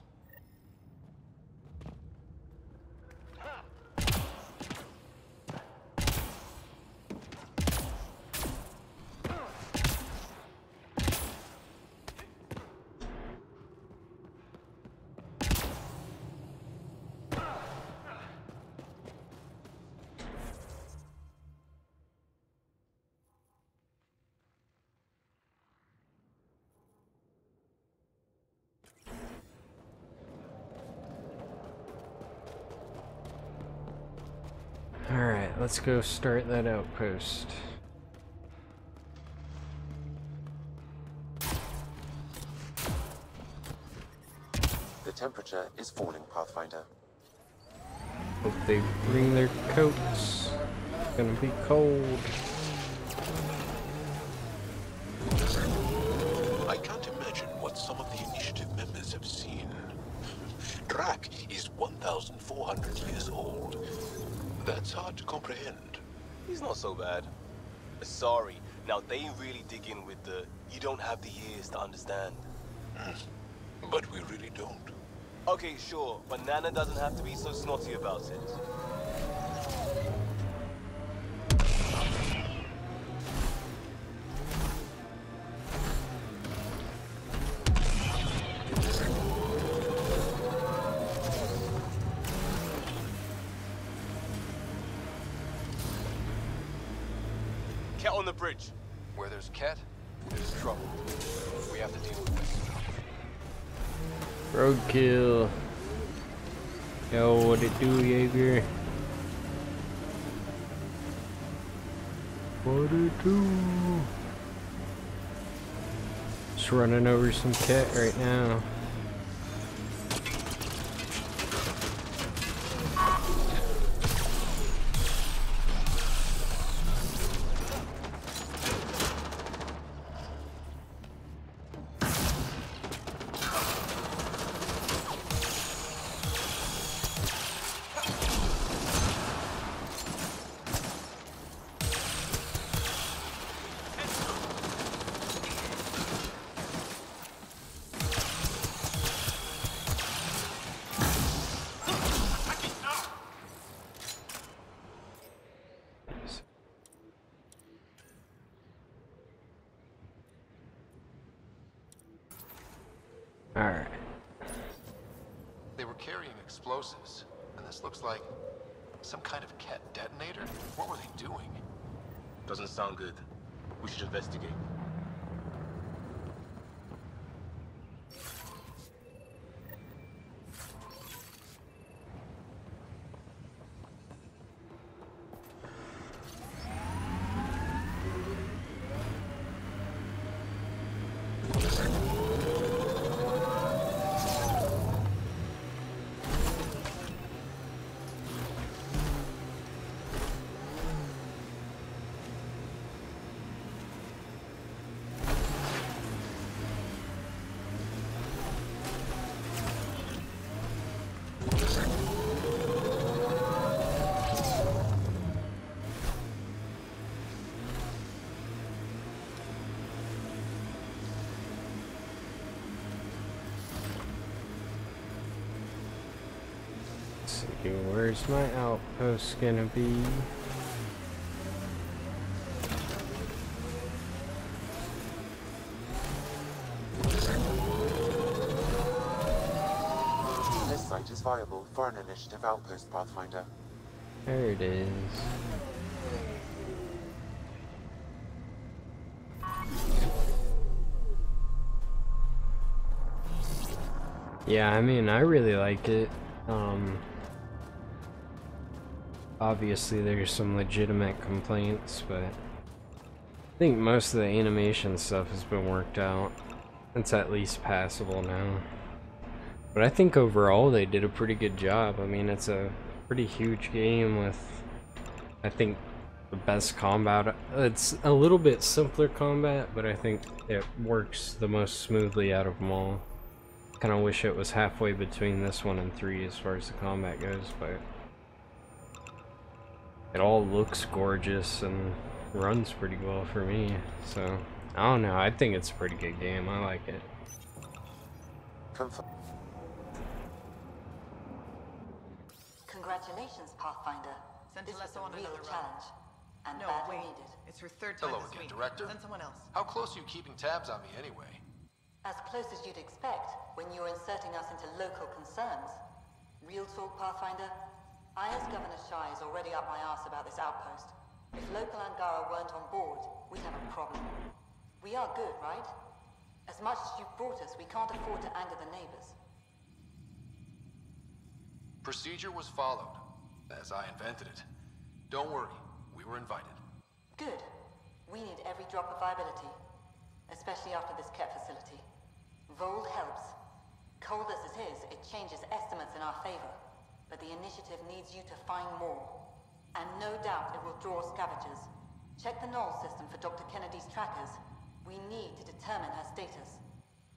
Alright, let's go start that outpost. The temperature is falling, Pathfinder. Hope they bring their coats. It's gonna be cold. I can't imagine what some of the initiative members have seen. Drac is 1,400 years old. That's hard to comprehend. He's not so bad. Sorry, now they really dig in with the you don't have the ears to understand. But we really don't. Okay, sure, but Nana doesn't have to be so snotty about it. Kett on the bridge. Where there's Kett, there's trouble. We have to deal with this. Roadkill. Yo, what it do, Jaeger? What it do? Just running over some Kett right now. Alright. They were carrying explosives, and this looks like some kind of Kett detonator? What were they doing? Doesn't sound good. We should investigate. Where's my outpost gonna be? This site is viable for an initiative outpost, Pathfinder. There it is. Yeah, I mean, I really like it. Obviously there's some legitimate complaints, but I think most of the animation stuff has been worked out. It's at least passable now. But I think overall they did a pretty good job. I mean, it's a pretty huge game with, I think, the best combat. It's a little bit simpler combat, but I think it works the most smoothly out of them all. Kind of wish it was halfway between this one and 3 as far as the combat goes, but it all looks gorgeous and runs pretty well for me. So I don't know, I think it's a pretty good game. I like it. Congratulations, Pathfinder. Send This was Celeste on a real another run. challenge, and No, badly wait. needed. It's her third time Hello this again, week. Director. Send someone else. How close are you keeping tabs on me anyway? As close as you'd expect when you're inserting us into local concerns. Real talk, Pathfinder? I, as Governor Shai, is already up my arse about this outpost. If local Angara weren't on board, we'd have a problem. We are good, right? As much as you've brought us, we can't afford to anger the neighbors. Procedure was followed, as I invented it. Don't worry, we were invited. Good. We need every drop of viability, especially after this Kett facility. Voeld helps. Cold as it is, it changes estimates in our favor. But the initiative needs you to find more. And no doubt it will draw scavengers. Check the null system for Dr. Kennedy's trackers. We need to determine her status.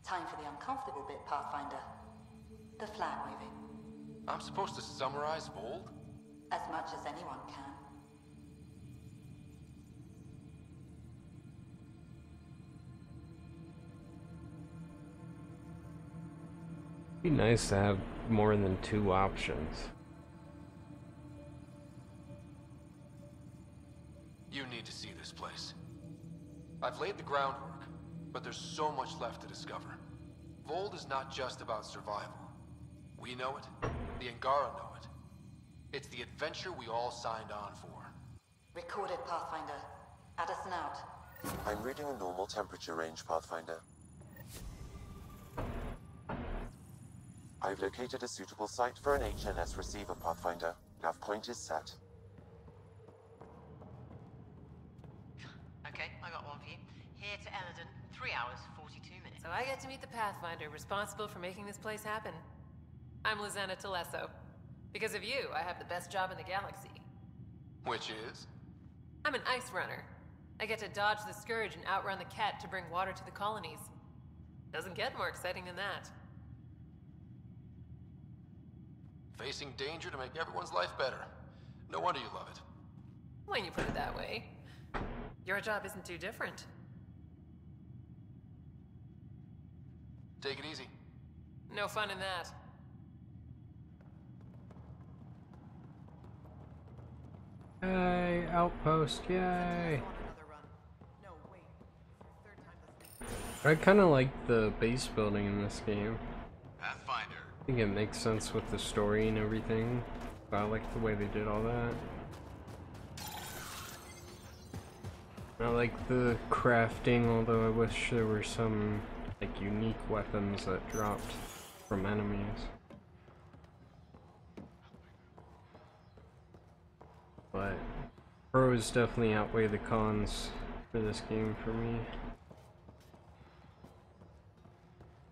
Time for the uncomfortable bit, Pathfinder. The flag waving. I'm supposed to summarize Voeld? As much as anyone can. It'd be nice to have more than 2 options. You need to see this place. I've laid the groundwork, but there's so much left to discover. Voeld is not just about survival. We know it. The Angara know it. It's the adventure we all signed on for. Recorded, Pathfinder. Add us an out. I'm reading a normal temperature range, Pathfinder. I've located a suitable site for an HNS receiver, Pathfinder. Nav point is set. Okay, I got one for you. Here to Eladon, 3 hours, 42 minutes. So I get to meet the Pathfinder responsible for making this place happen. I'm Lizanna Telesso. Because of you, I have the best job in the galaxy. Which is? I'm an ice runner. I get to dodge the Scourge and outrun the Kett to bring water to the colonies. Doesn't get more exciting than that. Facing danger to make everyone's life better. No wonder you love it. When you put it that way. Your job isn't too different. Take it easy. No fun in that. Yay, Outpost, yay! I kind of like the base building in this game. Pathfinder. I think it makes sense with the story and everything. I like the way they did all that. I like the crafting, although I wish there were some like unique weapons that dropped from enemies. But pros definitely outweigh the cons for this game for me.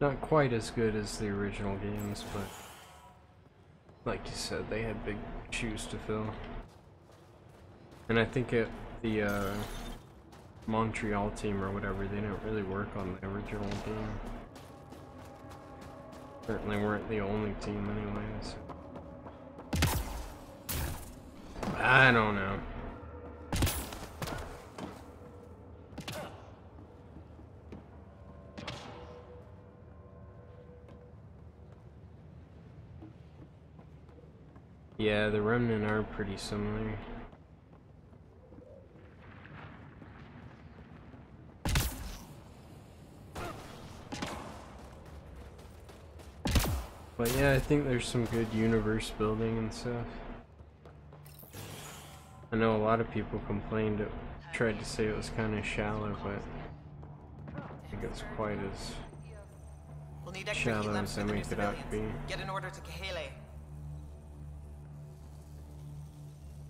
Not quite as good as the original games, but like you said, they had big shoes to fill. And I think the Montreal team or whatever, they didn't really work on the original game. Certainly weren't the only team anyways. I don't know. Yeah, the Remnant are pretty similar. But yeah, I think there's some good universe building and stuff. I know a lot of people complained, tried to say it was kind of shallow, but I think it's quite as shallow as they make it out to be. Get an order to Kahele.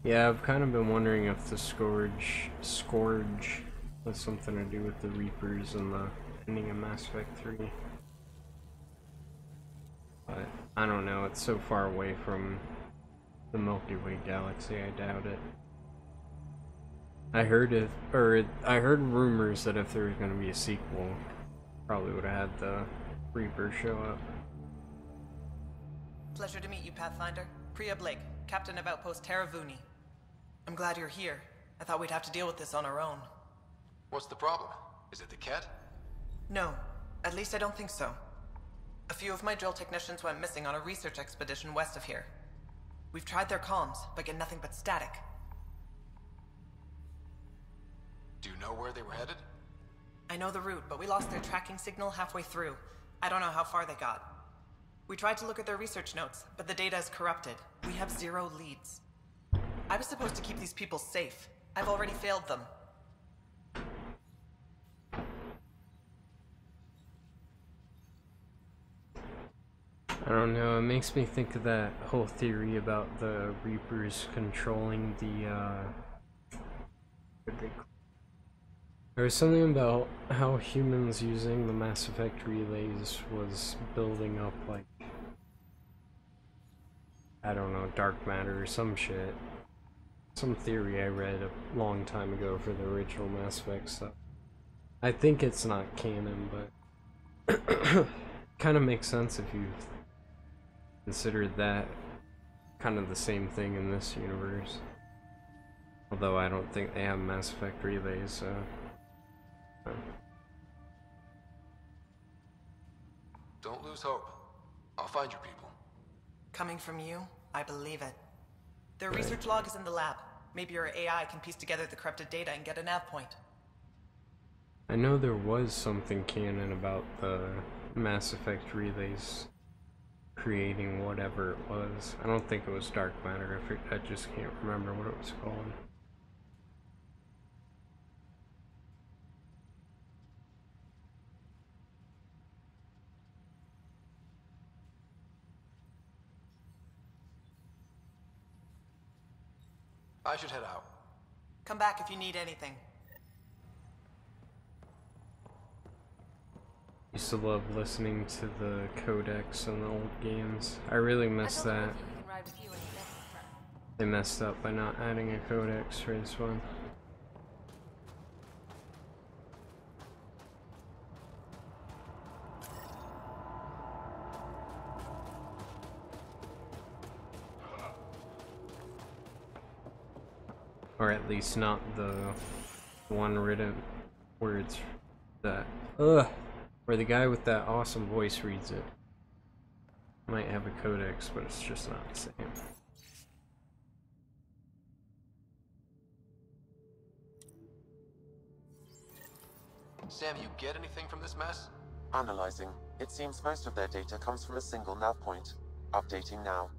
Yeah, I've kind of been wondering if the Scourge has something to do with the Reapers and the ending of Mass Effect 3. But I don't know, it's so far away from the Milky Way galaxy, I doubt it. I heard rumors that if there was going to be a sequel, probably would have had the Reaper show up. Pleasure to meet you, Pathfinder. Priya Blake, Captain of Outpost Terravuni. I'm glad you're here. I thought we'd have to deal with this on our own. What's the problem? Is it the Kett? No, at least I don't think so. A few of my drill technicians went missing on a research expedition west of here. We've tried their comms, but get nothing but static. Do you know where they were headed? I know the route, but we lost their tracking signal halfway through. I don't know how far they got. We tried to look at their research notes, but the data is corrupted. We have 0 leads. I was supposed to keep these people safe. I've already failed them. I don't know, it makes me think of that whole theory about the Reapers controlling the, there was something about how humans using the Mass Effect relays was building up, like, I don't know, dark matter or some shit. Some theory I read a long time ago for the original Mass Effect stuff. I think it's not canon, but kind of makes sense if you consider that kind of the same thing in this universe. Although I don't think they have Mass Effect relays, so... Don't lose hope. I'll find your people. Coming from you, I believe it. Their research log is in the lab. Maybe your AI can piece together the corrupted data and get a nav point. I know there was something canon about the Mass Effect relays creating whatever it was. I don't think it was dark matter. I just can't remember what it was called. I should head out. Come back if you need anything. Used to love listening to the codecs in the old games. I really miss that. They messed up by not adding a codex for this one. Or at least not the one written words that where the guy with that awesome voice reads it. Might have a codex, but it's just not the same. Sam, you get anything from this mess? Analyzing. It seems most of their data comes from a single nav point. Updating now.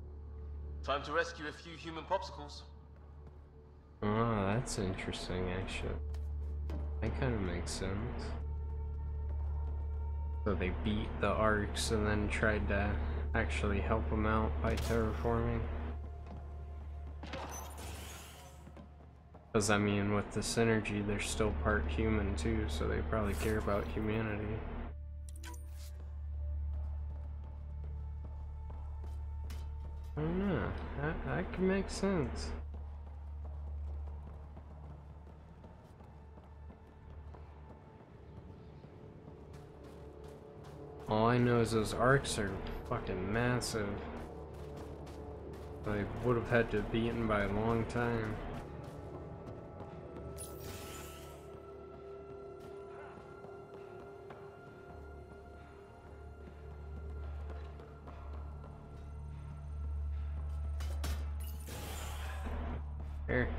Time to rescue a few human popsicles. Oh, that's interesting, actually. That kind of makes sense. So they beat the arcs and then tried to actually help them out by terraforming. Because, I mean, with the synergy, they're still part human too, so they probably care about humanity. I don't know. That can make sense. All I know is those arcs are fucking massive. I would have had to have beaten by a long time. Here.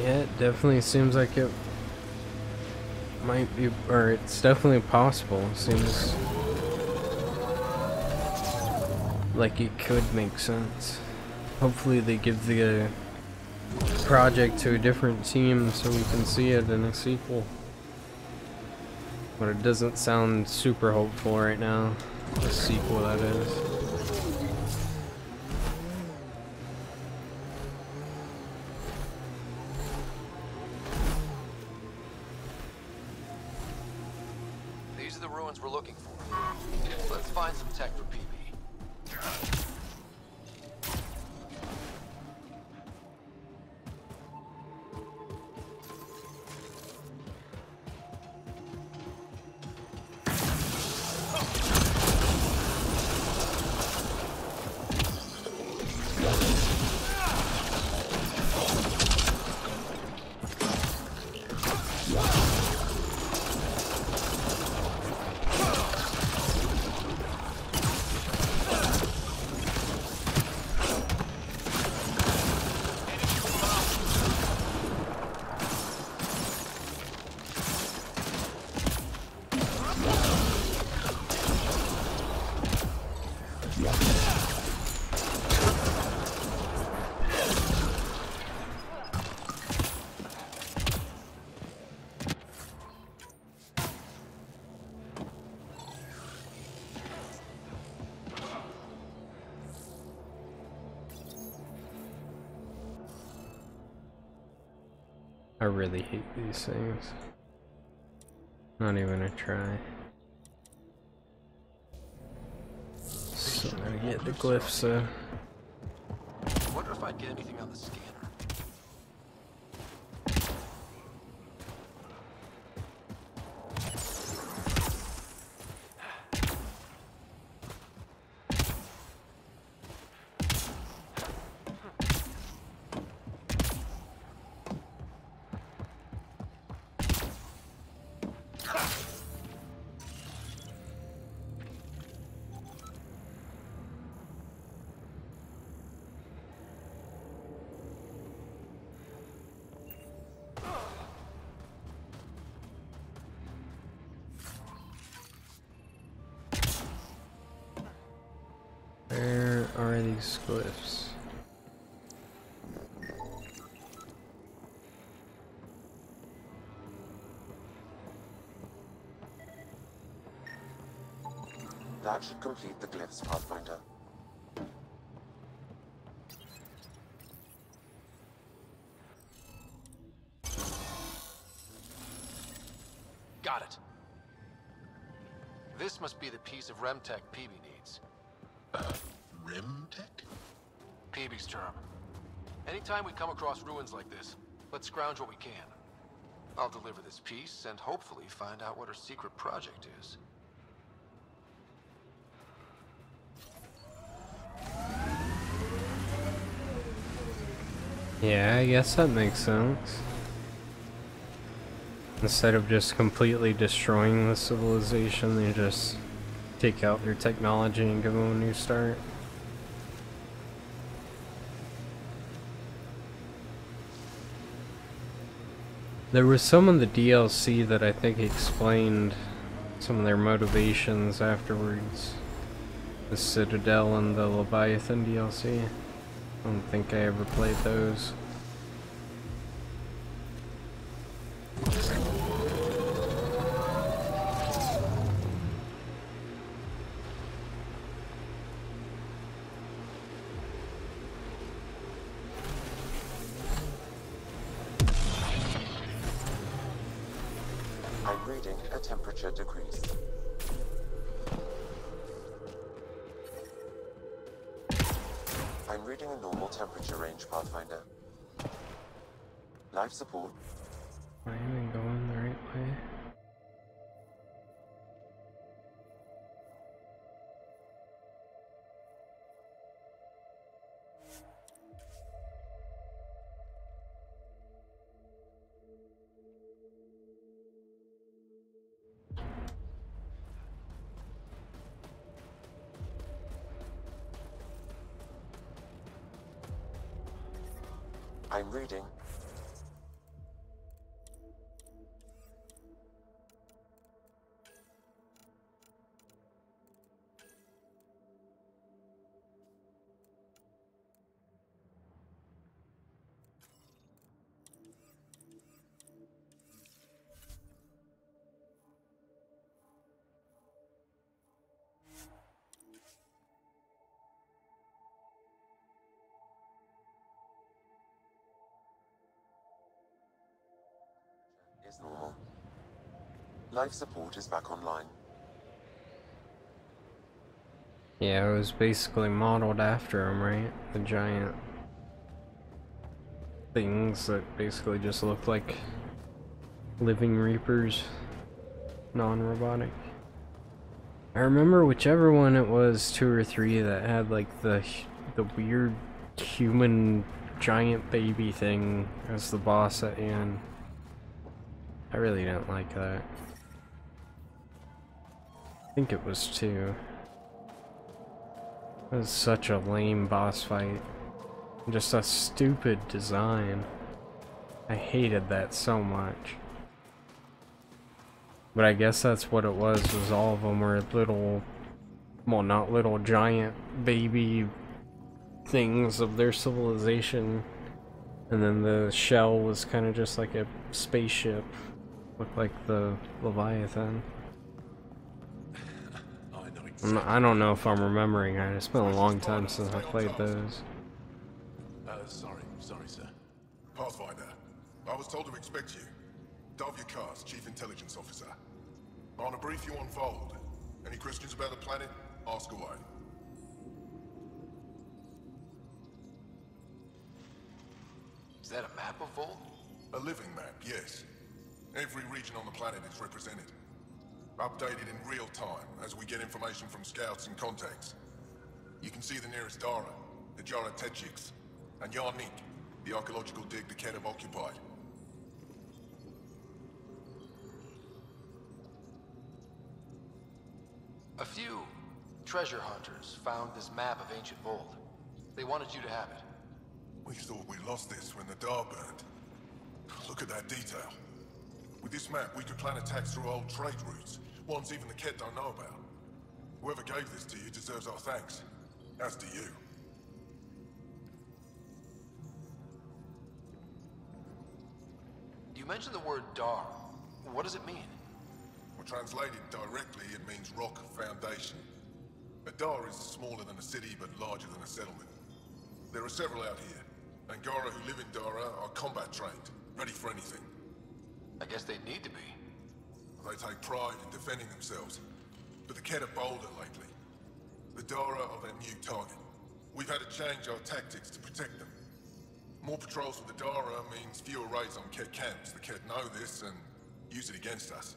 Yeah, it definitely seems like it might be, or it's definitely possible. It seems like it could make sense. Hopefully they give the project to a different team so we can see it in a sequel. But it doesn't sound super hopeful right now. The sequel, that is. These are the ruins we're looking for. Let's find some tech for PB. I really hate these things. Not even a try. get the glyphs, though. I wonder if I'd get anything on the scanner. Where are these glyphs? That should complete the glyphs, Pathfinder. Got it. This must be the piece of Remtech Peavy needs. Remtech? Peavy's term. Anytime we come across ruins like this, let's scrounge what we can. I'll deliver this piece and hopefully find out what her secret project is. Yeah, I guess that makes sense. Instead of just completely destroying the civilization, they just take out their technology and give them a new start. There was some of the DLC that I think explained some of their motivations afterwards. The Citadel and the Leviathan DLC. I don't think I ever played those. I'm reading a temperature decrease. I'm reading a normal temperature range, Pathfinder. Life support. Am I even going the right way? I'm reading. Is normal. Life support is back online. Yeah, it was basically modeled after him, right? The giant things that basically just look like living reapers, non-robotic. I remember whichever one it was, 2 or 3, that had like the weird human giant baby thing as the boss at the end. I really didn't like that. I think it was 2. It was such a lame boss fight. Just a stupid design. I hated that so much. But I guess that's what it was all of them were little, well, not little, giant baby things of their civilization. And then the shell was kind of just like a spaceship. Looked like the Leviathan. I don't know if I'm remembering right. It's been a long time since I played those. Sorry, sir. Pathfinder, I was told to expect you. Davia Kast, Chief Intelligence Officer. I want to brief you on Voeld. Any questions about the planet? Ask away. Is that a map of Voeld? A living map, yes. Every region on the planet is represented. Updated in real time as we get information from scouts and contacts. You can see the nearest Dara, the GeForce and Yarnik, the archaeological dig the Kett have occupied. A few treasure hunters found this map of ancient Voeld. They wanted you to have it. We thought we lost this when the Dar burned. Look at that detail. With this map, we could plan attacks through old trade routes, ones even the Kett don't know about. Whoever gave this to you deserves our thanks. As do you. You mentioned the word Dar. What does it mean? Well, translated directly, it means rock foundation. A Dar is smaller than a city, but larger than a settlement. There are several out here. Angara who live in Dara are combat trained, ready for anything. I guess they need to be. They take pride in defending themselves, but the Kett are bolder lately. The Dara are their new target. We've had to change our tactics to protect them. More patrols with the Dara means fewer raids on Kett camps. The Kett know this and use it against us.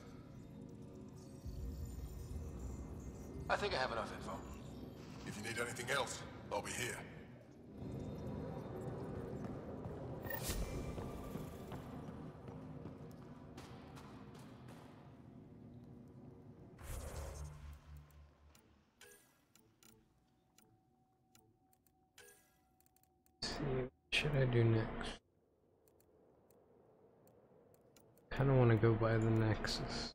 I think I have enough info. If you need anything else, I'll be here. What should I do next? Kinda wanna go by the Nexus.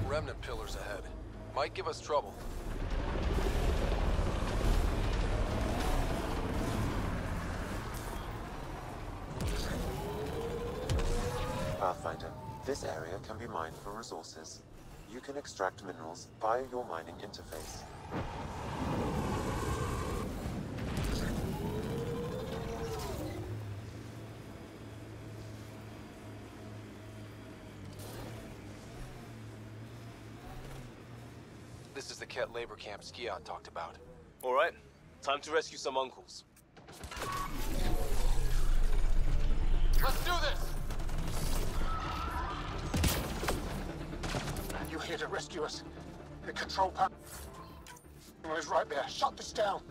Remnant pillars ahead. Might give us trouble. Pathfinder, this area can be mined for resources. You can extract minerals via your mining interface. This is the Kett labor camp Skion talked about. All right, time to rescue some uncles. Let's do this! You're here to rescue us. The control panel is right there. Shut this down.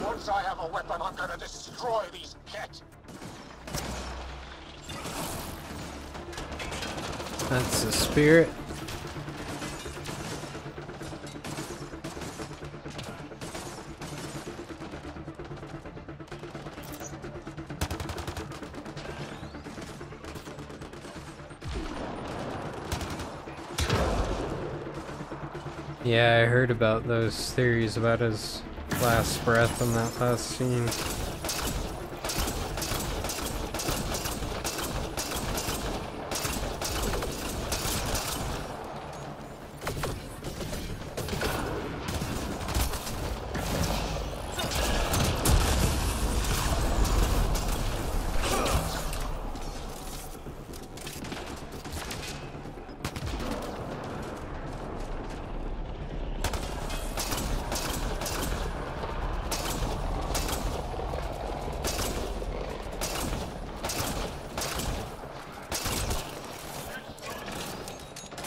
Once I have a weapon, I'm gonna destroy these Kett. That's the spirit. Yeah, I heard about those theories about his last breath in that last scene.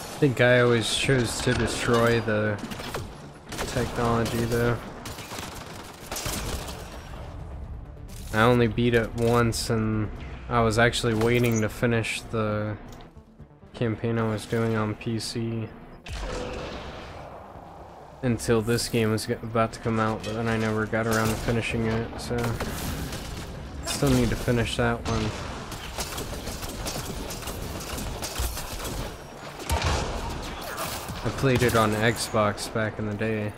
I think I always chose to destroy the technology though. I only beat it once and I was actually waiting to finish the campaign I was doing on PC until this game was about to come out, but then I never got around to finishing it, so still need to finish that one. I played it on Xbox back in the day.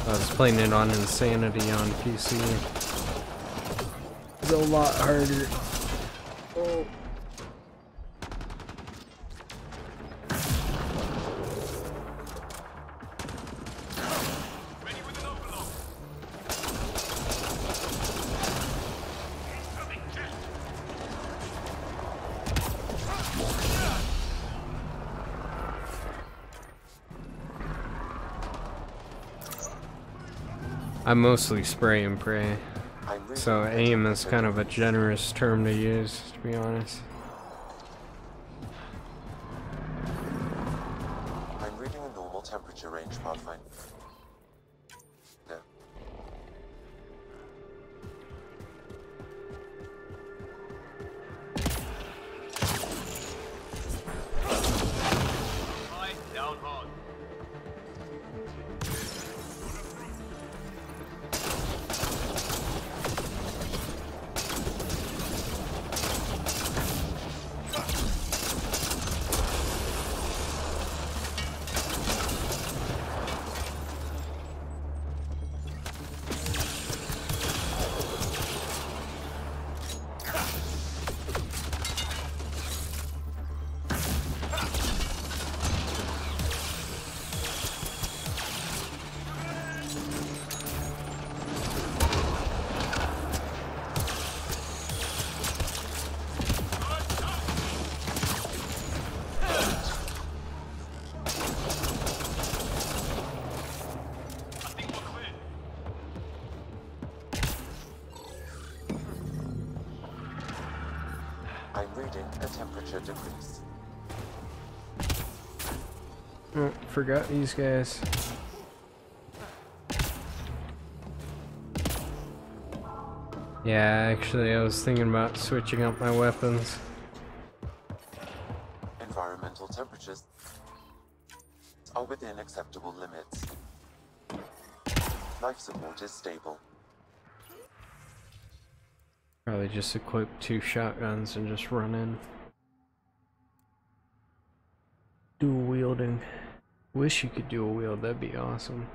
I was playing it on Insanity on PC. It's a lot harder. Oh. I mostly spray and pray, so aim is kind of a generous term to use, to be honest. I'm reading a normal temperature range, Pathfinder. No. Down hard. I'm reading a temperature decrease. Oh, forgot these guys. Yeah, actually I was thinking about switching up my weapons. Environmental temperatures are within acceptable limits. Life support is stable. Probably just equip 2 shotguns and just run in. Dual wielding. Wish you could dual wield, that'd be awesome.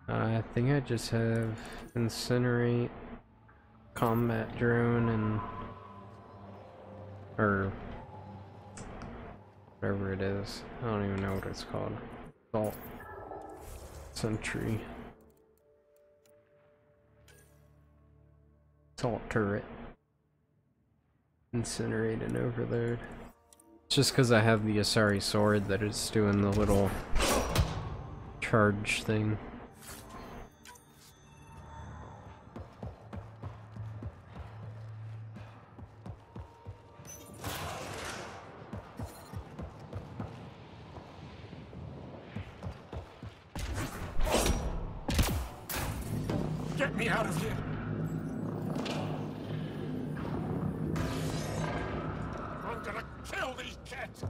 I think I just have incinerate, combat drone, and or whatever it is. I don't even know what it's called. Assault sentry, assault turret, incinerate, and overload. It's just because I have the Asari sword that is doing the little charge thing. Get me out of here! I'm gonna kill these cats!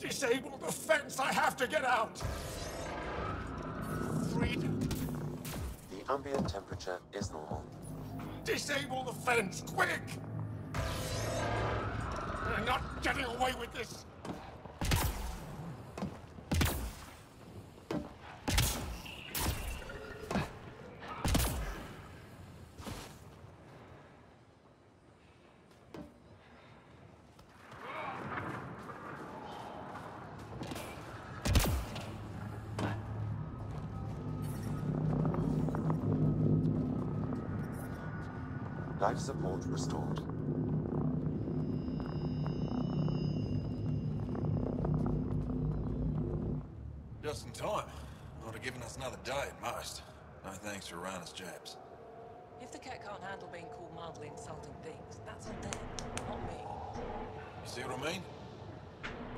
Disable the fence! I have to get out! Freedom! The ambient temperature is normal. Disable the fence, quick! I'm not getting away with this! Life support restored. Just in time. Would have given us another day at most. No thanks for Rana's jabs. If the Kett can't handle being called mildly insulting things, that's on them, not me. You see what I mean?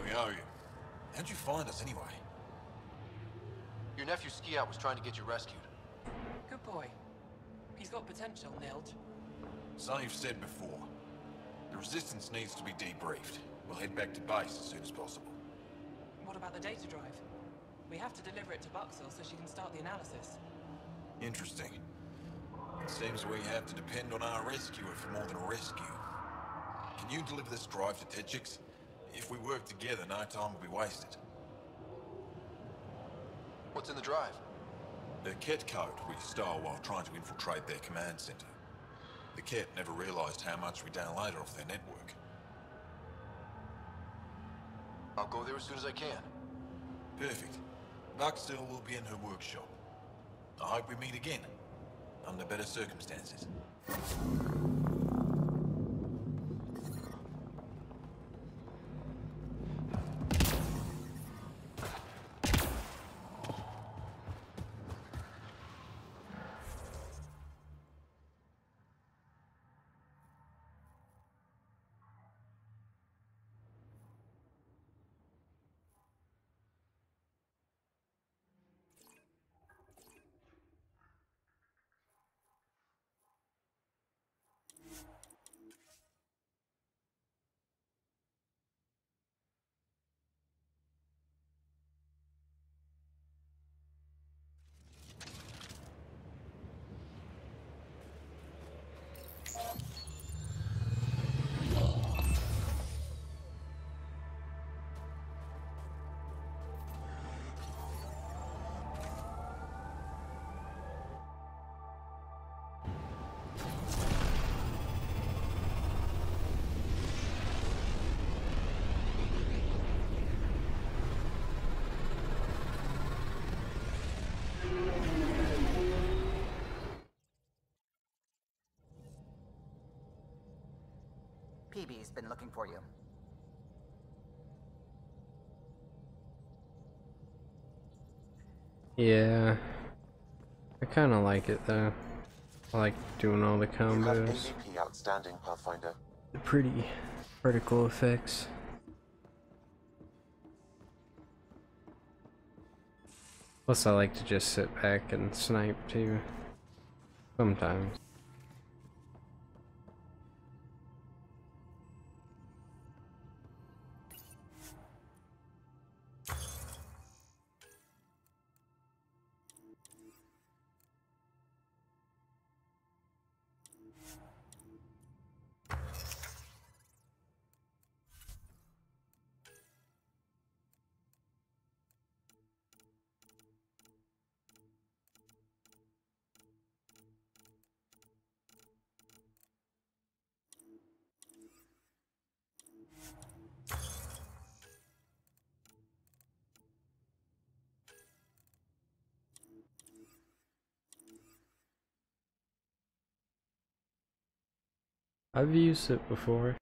We owe you. How'd you find us anyway? Your nephew Ski-Out was trying to get you rescued. Good boy. He's got potential, Nilge. So you've said before. The Resistance needs to be debriefed. We'll head back to base as soon as possible. What about the data drive? We have to deliver it to Buxel so she can start the analysis. Interesting. It seems we have to depend on our rescuer for more than a rescue. Can you deliver this drive to Tetchix? If we work together, no time will be wasted. What's in the drive? The Kett code we stole while trying to infiltrate their command center. The Kett never realized how much we downloaded off their network. I'll go there as soon as I can. Perfect. Buxel will be in her workshop. I hope we meet again, under better circumstances. PB's been looking for you. Yeah. I kinda like it though. I like doing all the You have combos. AVP outstanding, Pathfinder. The pretty particle effects. Plus I like to just sit back and snipe too. Sometimes. I've used it before.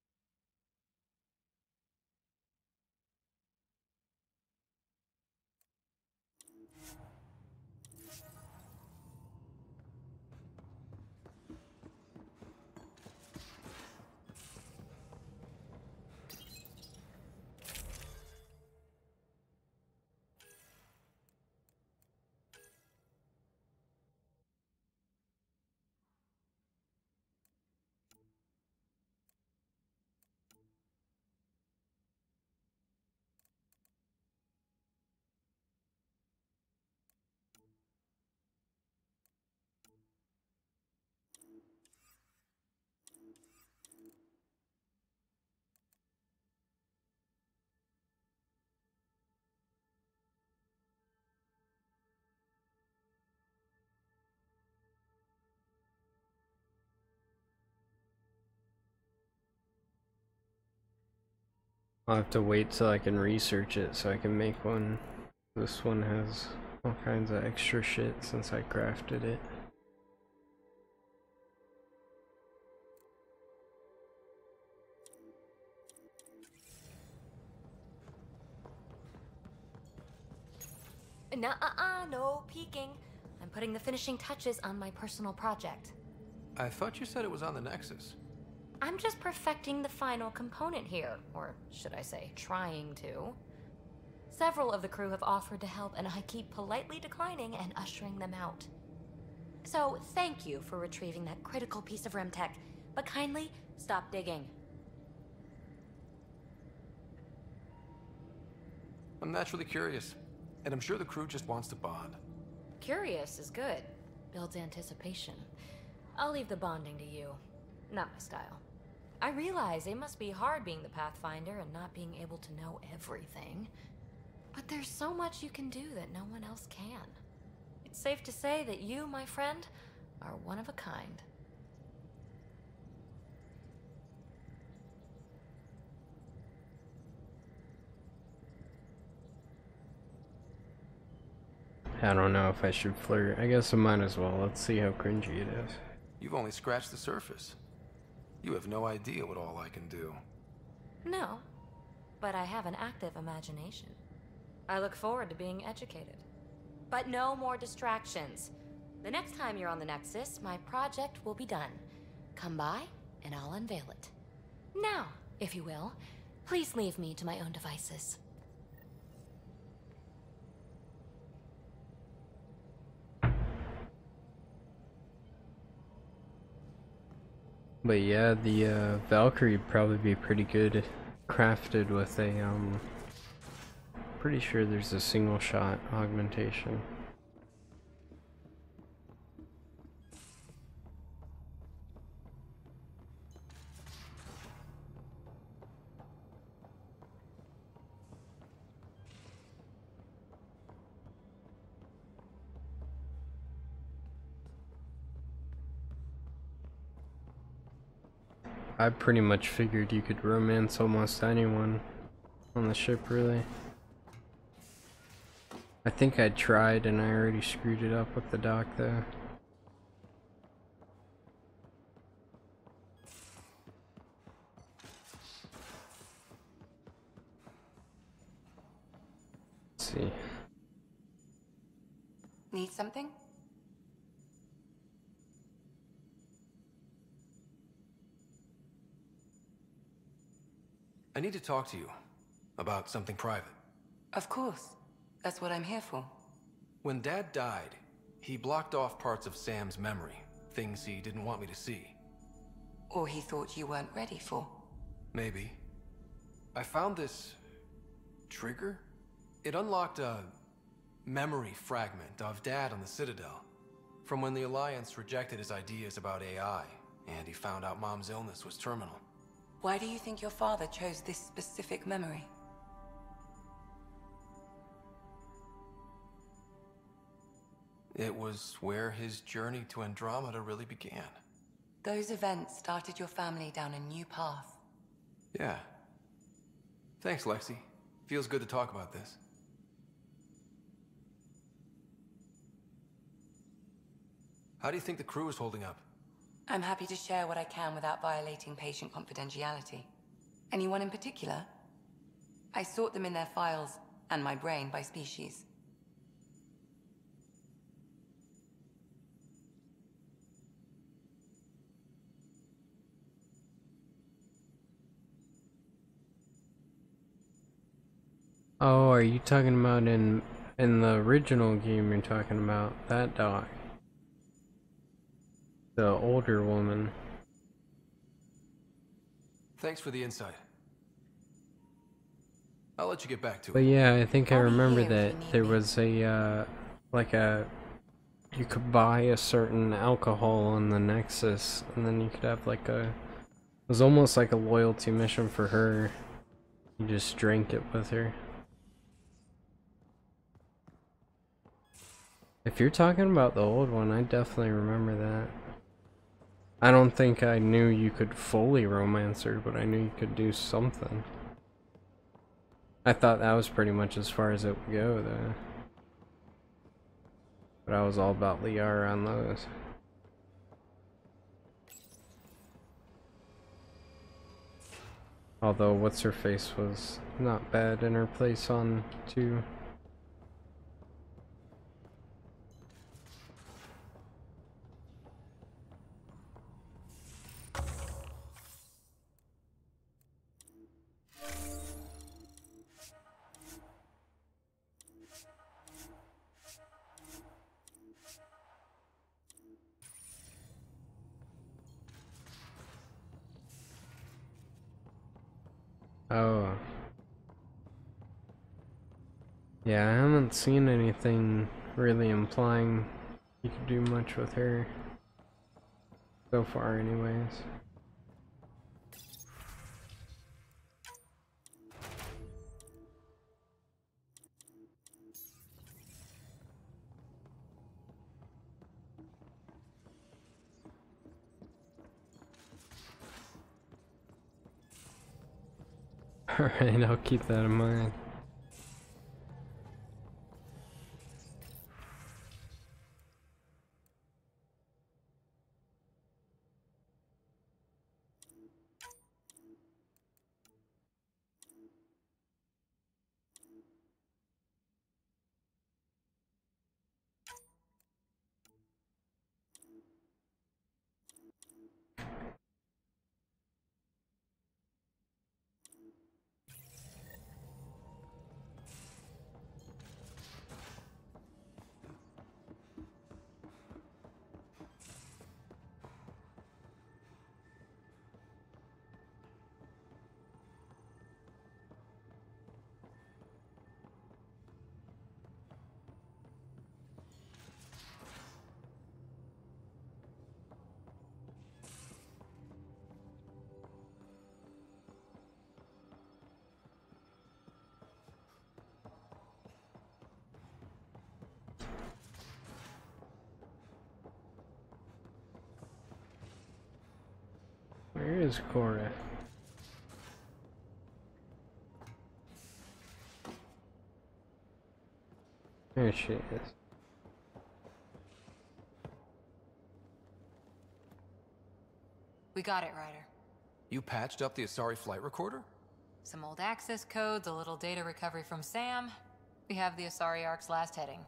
I'll have to wait till I can research it so I can make one. This one has all kinds of extra shit since I crafted it. No peeking. I'm putting the finishing touches on my personal project. I thought you said it was on the Nexus. I'm just perfecting the final component here, or should I say, trying to. Several of the crew have offered to help, and I keep politely declining and ushering them out. So, thank you for retrieving that critical piece of Remtech, but kindly stop digging. I'm naturally curious, and I'm sure the crew just wants to bond. Curious is good. Builds anticipation. I'll leave the bonding to you. Not my style. I realize it must be hard being the Pathfinder and not being able to know everything. But there's so much you can do that no one else can. It's safe to say that you, my friend, are one of a kind. I don't know if I should flirt. I guess I might as well. Let's see how cringy it is. You've only scratched the surface. You have no idea what all I can do. No, but I have an active imagination. I look forward to being educated. But no more distractions. The next time you're on the Nexus, my project will be done. Come by, and I'll unveil it. Now, if you will, please leave me to my own devices. But yeah, the Valkyrie would probably be pretty good crafted with a, pretty sure there's a single shot augmentation. I pretty much figured you could romance almost anyone on the ship, really. I think I tried and I already screwed it up with the dock, though. Let's see. Need something? I need to talk to you about something private. Of course. That's what I'm here for. When Dad died, he blocked off parts of Sam's memory, things he didn't want me to see. Or he thought you weren't ready for. Maybe. I found this trigger. It unlocked a memory fragment of Dad on the Citadel, from when the Alliance rejected his ideas about AI, and he found out Mom's illness was terminal. Why do you think your father chose this specific memory? It was where his journey to Andromeda really began. Those events started your family down a new path. Yeah. Thanks, Lexi. Feels good to talk about this. How do you think the crew is holding up? I'm happy to share what I can without violating patient confidentiality. Anyone in particular? I sort them in their files and my brain by species. Oh, are you talking about in the original game? You're talking about that doc, the older woman. Thanks for the insight. I'll let you get back to it. But yeah, I think I remember that there was a you could buy a certain alcohol on the Nexus, and then you could have like it was almost like a loyalty mission for her. You just drank it with her. If you're talking about the old one, I definitely remember that. I don't think I knew you could fully romance her, but I knew you could do something. I thought that was pretty much as far as it would go, though. But I was all about Liara on those. Although, what's-her-face was not bad in her place on 2. Oh. Yeah, I haven't seen anything really implying you could do much with her. So far, anyways. Alright, I'll keep that in mind. Where is Cora? There she is. We got it, Ryder. You patched up the Asari flight recorder? Some old access codes, a little data recovery from Sam. We have the Asari Ark's last heading.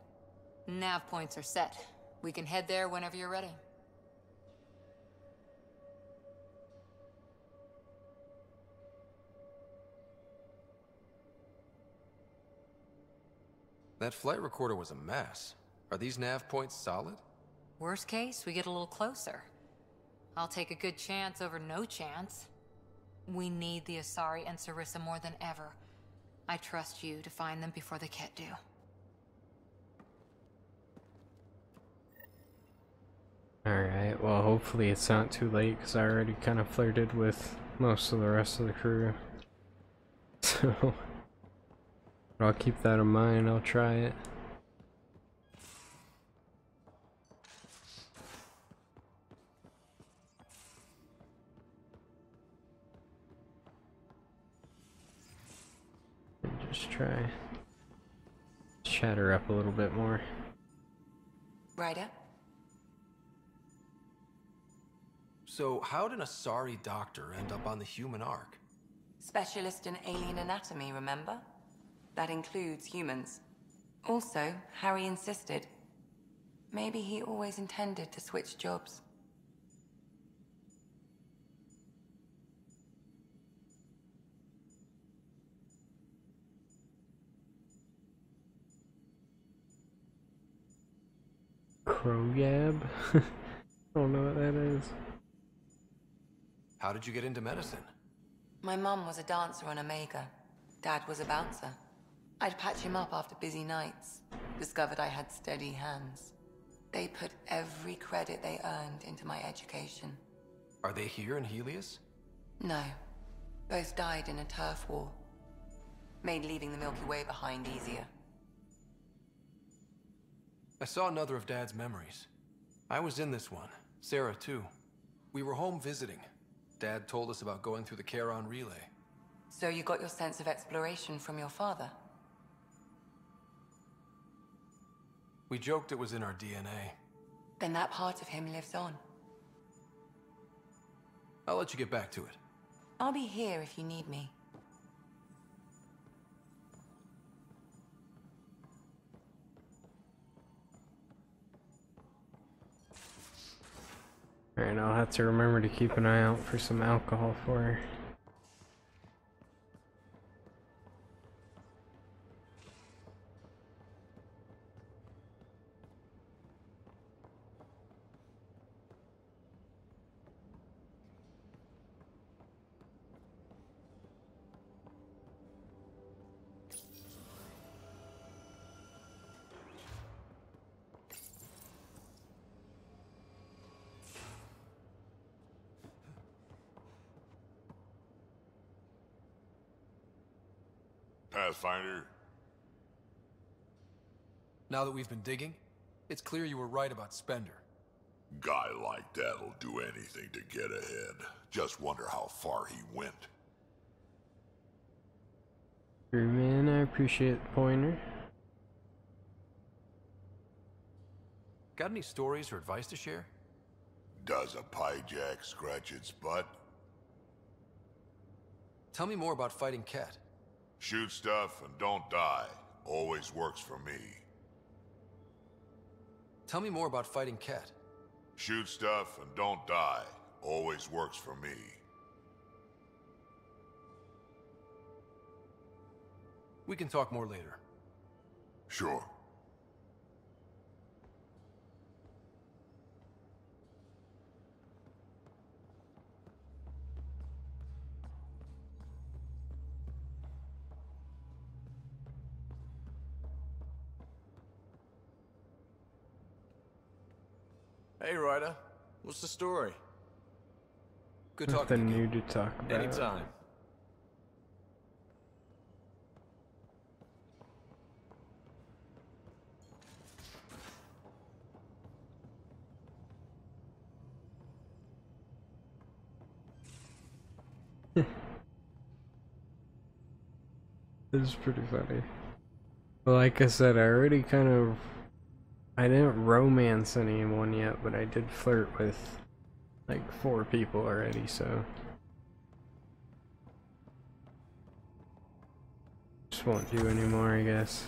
Nav points are set. We can head there whenever you're ready. That flight recorder was a mess. Are these nav points solid? Worst case, we get a little closer. I'll take a good chance over no chance. We need the Asari and Sarissa more than ever. I trust you to find them before the Kett do. Alright, well hopefully it's not too late because I already kind of flirted with most of the rest of the crew. So, I'll keep that in mind, I'll try it. And just try chat her up a little bit more. Ryder? So how did an Asari doctor end up on the human Ark? Specialist in alien anatomy, remember? That includes humans. Also, Harry insisted. Maybe he always intended to switch jobs. Kroyab? I don't know what that is. How did you get into medicine? My mum was a dancer on Omega. Dad was a bouncer. I'd patch him up after busy nights. Discovered I had steady hands. They put every credit they earned into my education. Are they here in Helios? No. Both died in a turf war. Made leaving the Milky Way behind easier. I saw another of Dad's memories. I was in this one. Sarah, too. We were home visiting. Dad told us about going through the Charon relay. So you got your sense of exploration from your father? We joked it was in our DNA. Then that part of him lives on. I'll let you get back to it. I'll be here if you need me. Alright, I'll have to remember to keep an eye out for some alcohol for her. Pathfinder? Now that we've been digging, it's clear you were right about Spender. Guy like that'll do anything to get ahead. Just wonder how far he went. True, man, I appreciate the pointer. Got any stories or advice to share? Does a piejack scratch its butt? Tell me more about fighting Kett. Shoot stuff and don't die. Always works for me. Tell me more about fighting Kett. Shoot stuff and don't die. Always works for me. We can talk more later. Sure. Hey, Ryder. What's the story? Good talking Nothing new to talk about. Anytime. This is pretty funny. Well, like I said, I didn't romance anyone yet, but I did flirt with like 4 people already, so just won't do anymore, I guess.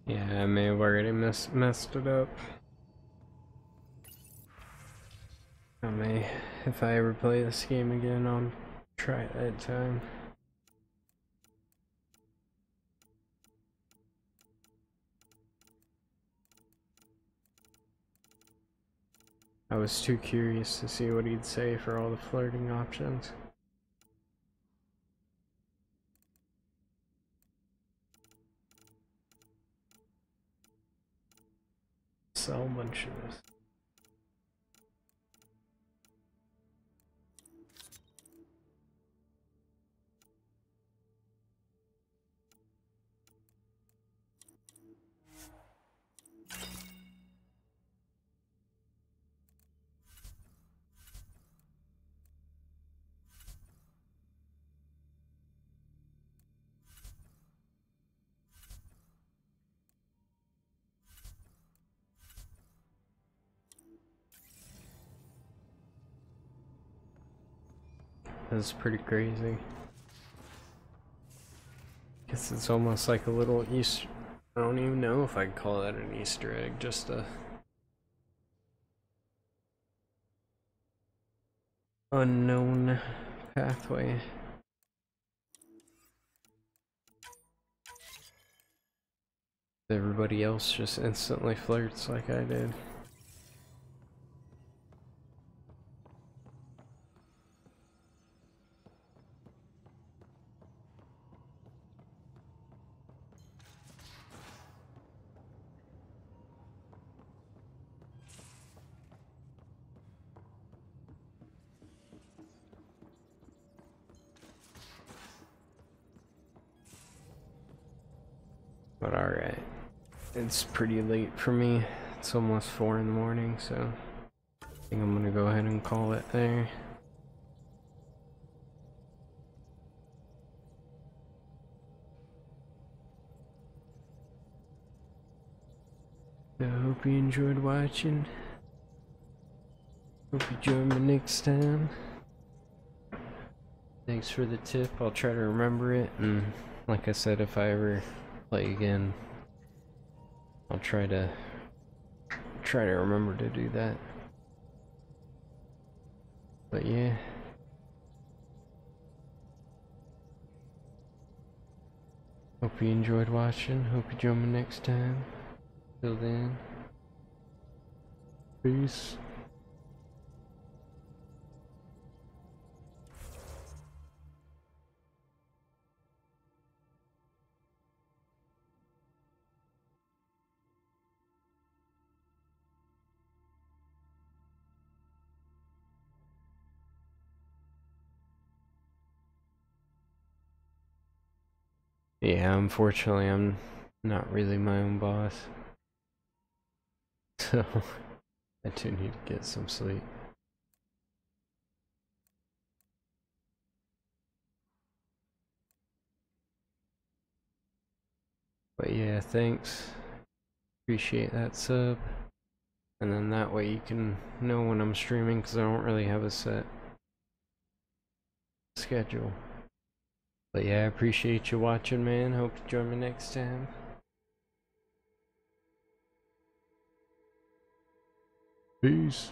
Yeah, I may have already messed it up. If I ever play this game again, I'll try it that time. I was too curious to see what he'd say for all the flirting options. Sell a bunch of this. That's pretty crazy. Guess it's almost like a little Easter. I don't even know if I'd call that an Easter egg, just a unknown pathway. Everybody else just instantly flirts like I did. But alright. It's pretty late for me. It's almost 4 in the morning, so I think I'm gonna go ahead and call it there. I hope you enjoyed watching. Hope you join me next time. Thanks for the tip. I'll try to remember it, and like I said, if I ever play again, I'll try to remember to do that. But yeah. Hope you enjoyed watching. Hope you join me next time. Till then, peace. Yeah, unfortunately, I'm not really my own boss. So, I do need to get some sleep. But yeah, thanks. Appreciate that sub. And then that way you can know when I'm streaming, because I don't really have a set schedule. But yeah, I appreciate you watching, man. Hope you join me next time. Peace.